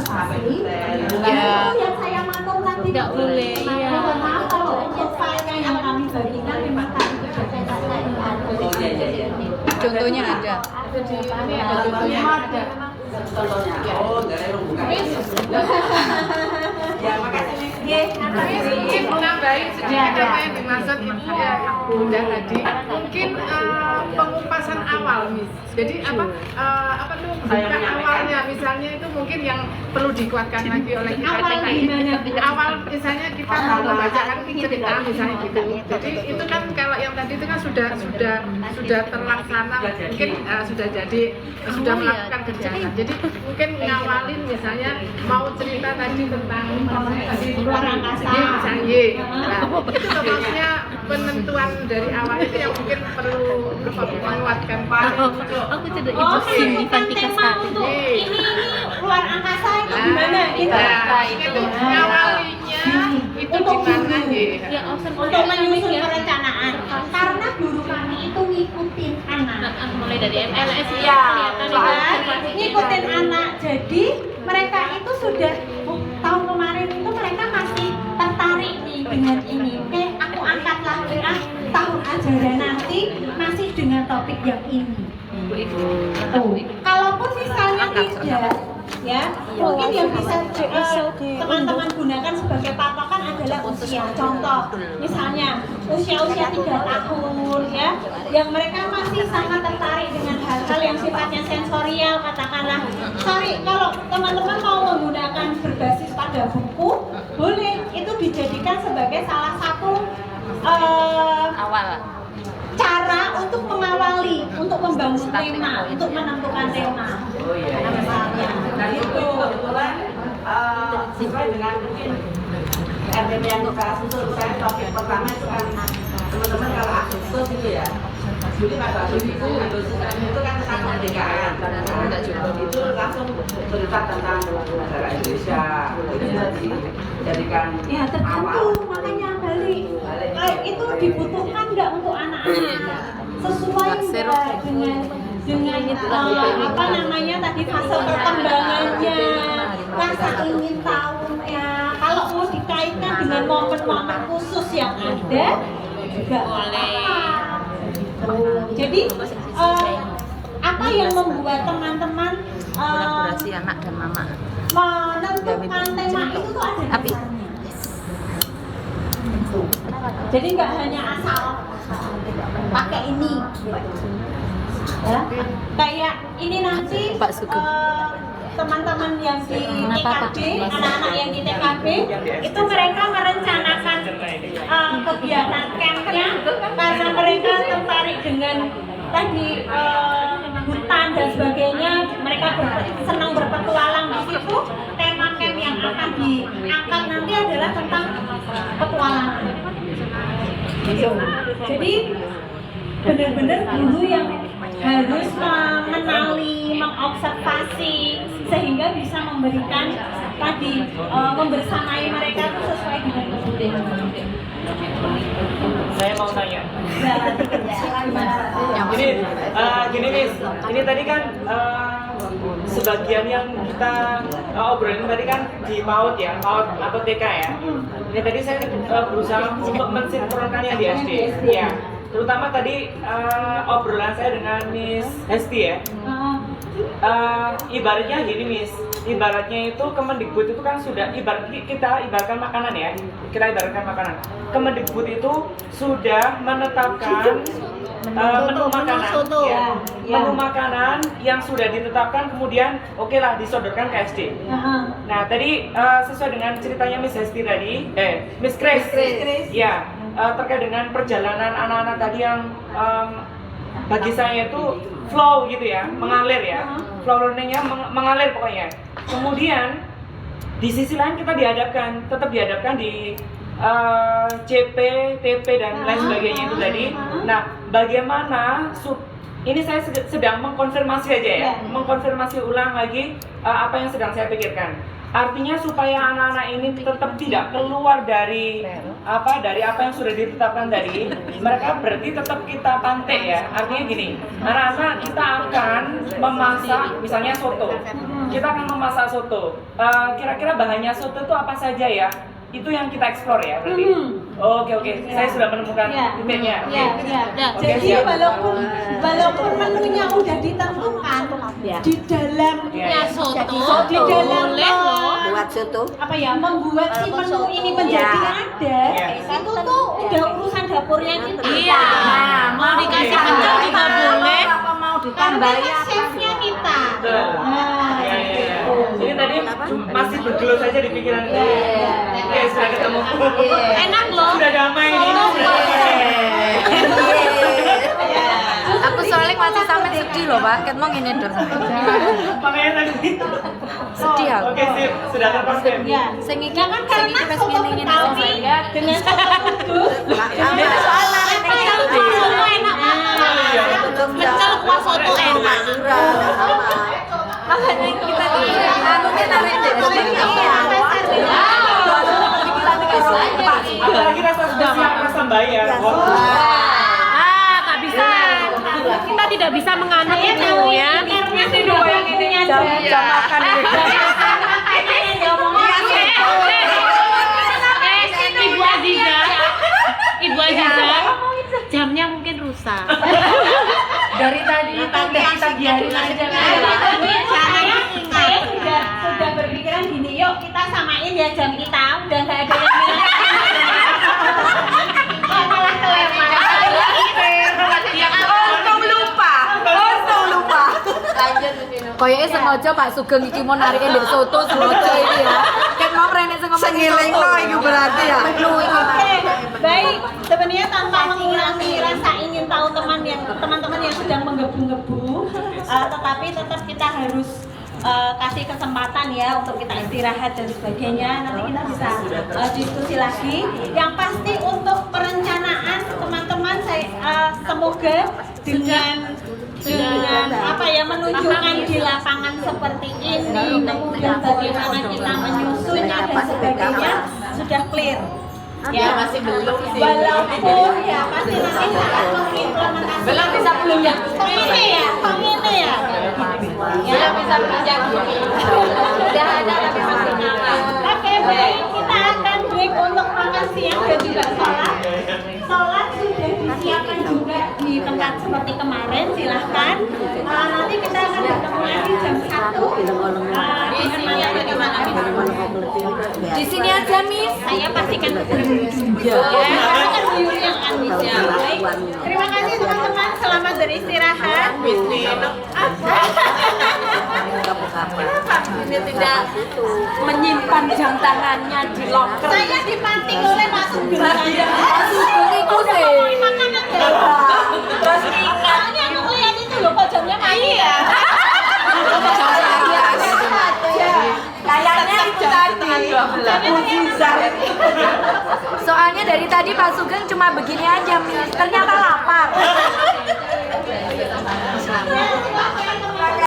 sampai detail. yang saya matur tadi Nggak boleh, iya. Mohon maaf kalau untuk filenya yang kami bagikan memang kami tidak Oh iya iya. Contohnya ada. Contohnya ada. Contohnya. Oh, dari bukan. Ya makasih. Mungkin menambahin sedikit apa yang dimaksud itu ya Bunda tadi, mungkin pengupasan awal, Miss. Jadi apa tuh bukan awalnya, misalnya itu mungkin yang perlu dikuatkan lagi oleh kita. Awal misalnya kita mau membacakan cerita misalnya gitu. Jadi itu kan kalau yang tadi itu kan sudah terlaksana, mungkin sudah melakukan kegiatan. Jadi mungkin ngawalin misalnya mau cerita tadi tentang luar angkasa. Misalnya, itu maksudnya penentuan dari awal itu yang mungkin perlu menguatkan Aku tidak itu sih Fantika tema untuk ini luar angkasa itu gimana gitu. itu ngawalinya itu Untuk gimana guru. ya? Untuk menyusun perencanaan karena guru kami itu ngikutin anak. mulai dari MLS Ya, kelihatan itu ngikutin anak. Jadi mereka itu sudah dengan ini. Oke, aku angkatlah tahun ajaran nanti masih dengan topik yang ini. Kalaupun misalnya tidak, ya mungkin yang bisa teman-teman gunakan sebagai patokan adalah usia. Contoh, misalnya usia-usia 3 tahun, ya, yang mereka masih sangat tertarik dengan hal-hal yang sifatnya sensorial, katakanlah. Sorry, kalau teman-teman mau menggunakan berbasis pada buku, boleh, itu dijadikan sebagai salah satu Awal. cara untuk mengawali, untuk membangun tema, untuk menentukan tema. Oh iya. Misalnya, Nah itu kebetulan sesuai dengan mungkin RTP yang kita susun. Saya topik pertama itu kan teman-teman kalau Agustus itu ya. Jadi pada Agustus itu kan tentang kemerdekaan. Itu langsung cerita tentang negara Indonesia. Itu bisa dijadikan ya tertentu, makanya balik. Itu dibutuhkan nggak untuk anak-anak? Sesuai nggak dengan apa namanya tadi fase perkembangannya, rasa ingin tahu ya. Kalau mau dikaitkan dengan momen-momen khusus yang ada juga boleh. Jadi apa yang membuat teman-teman kolaborasi anak dan mama menentukan tema itu tuh ada dasarnya. Jadi nggak hanya asal pakai ini, ya. Kayak ini nanti teman-teman yang di TKB, anak-anak yang di TKB itu mereka merencanakan kegiatan campnya karena mereka tertarik dengan tadi hutan dan sebagainya. Mereka senang berpetualang di situ. Tema camp yang akan diangkat nanti adalah tentang petualangan. Jadi benar-benar guru yang harus mengenali, mengobservasi sehingga bisa memberikan tadi membersamai mereka itu sesuai dengan kebutuhan. Saya mau tanya. Gini Miss, ini tadi kan sebagian yang kita obrolin tadi kan di PAUD ya, PAUD atau TK ya. Ini tadi saya berusaha untuk mensinkronkan yang di SD. Ya, terutama tadi obrolan saya dengan Miss Hesti ya. Ibaratnya gini Miss, ibaratnya itu Kemendikbud itu kan sudah kita ibaratkan makanan ya, kita ibaratkan makanan. Kemendikbud itu sudah menetapkan menu makanan, ya. Menu makanan yang sudah ditetapkan kemudian oke lah disodorkan ke SD. Nah tadi sesuai dengan ceritanya Miss Hesti tadi, Miss Grace, ya terkait dengan perjalanan anak-anak tadi yang bagi saya itu flow gitu ya, mengalir ya, flow learningnya mengalir pokoknya. Kemudian di sisi lain kita tetap dihadapkan di CP, TP dan lain sebagainya itu tadi. Nah, bagaimana ini saya sedang mengkonfirmasi aja ya, mengkonfirmasi ulang lagi apa yang sedang saya pikirkan. Artinya supaya anak-anak ini tetap tidak keluar dari apa yang sudah ditetapkan tadi, mereka berarti tetap kita pantek ya. Artinya gini, anak-anak kita akan memasak misalnya soto. Kita akan memasak soto. Kira-kira bahannya soto itu apa saja ya? Itu yang kita eksplor ya berarti. Oke. Saya sudah menemukan titiknya. Jadi walaupun menunya udah ditentukan di dalam di dalam buat soto membuat si menu ini menjadi ada, itu tuh udah urusan dapurnya kita. Iya. Mau dikasih pecel juga boleh. mau ditambahin chefnya kita. Jadi tadi masih bergelut saja di pikiran saya. Oke, sudah ketemu. Enak loh. Sudah damai ini. Aku soalnya masih sampai sedih loh Pak, ket mau ngene dor sampe. Makanya tadi Sedih aku. Oke, sip. Sudah terpasang. Ya. Sing iki Jangan karena wis soto ngene Betawi dengan soto kudus. Pecel soto enak banget. Pecel kuah soto enak. Makanya kita Apalagi rasa spesial rasa bayar. Tak bisa. Kita tidak bisa menganut itu ya. Jam makan Ibu Aziza. Kalau jajan, jamnya mungkin rusak. Dari tadi kita biarin aja Saya sudah berpikiran gini, yuk kita samain ya jam kita, udah nggak ada yang milih. Kok malah kelewat. Untung lupa. Kayaknya sengaja Pak Sugeng iki mau narikin ndek soto sengaja iki ya. Kan mau rene sing ngomong Sengilingno itu berarti ya. Oke, baik. Sebenarnya tanpa mengurangi rasa ingin tahu teman-teman yang sedang menggebu-gebu, tetapi tetap kita harus kasih kesempatan ya untuk kita istirahat dan sebagainya. Nanti kita bisa diskusi lagi. Yang pasti untuk perencanaan teman-teman saya semoga dengan apa ya menunjukkan di lapangan seperti ini, kemudian bagaimana kita menyusunnya dan sebagainya sudah clear. Ya masih belum sih. Walaupun ya pasti nanti saat mengimplementasikan belum bisa belum ya. Ini ya. Ya bisa belajar. Sudah ada tapi masih nyala. Oke baik, kita akan break untuk makan siang dan juga sholat. Sholat sudah disiapkan juga di tempat seperti kemarin, silahkan. Nanti kita akan bertemu lagi jam 1. Di sini ya bagaimana? di sini aja, Miss. Saya pastikan pastikan view yang ya. Baik. Terima kasih teman-teman, selamat beristirahat. Ini tidak menyimpan jam tangannya di loker. Saya dipanting oleh Pak Sugeng. Pak Sugeng itu deh. Makanan ya. Terus ingat. Soalnya aku lihat itu loh, kok jamnya mati ya. Kayaknya itu tadi. Soalnya dari tadi Pak Sugeng cuma begini aja, Miss. Ternyata lapar.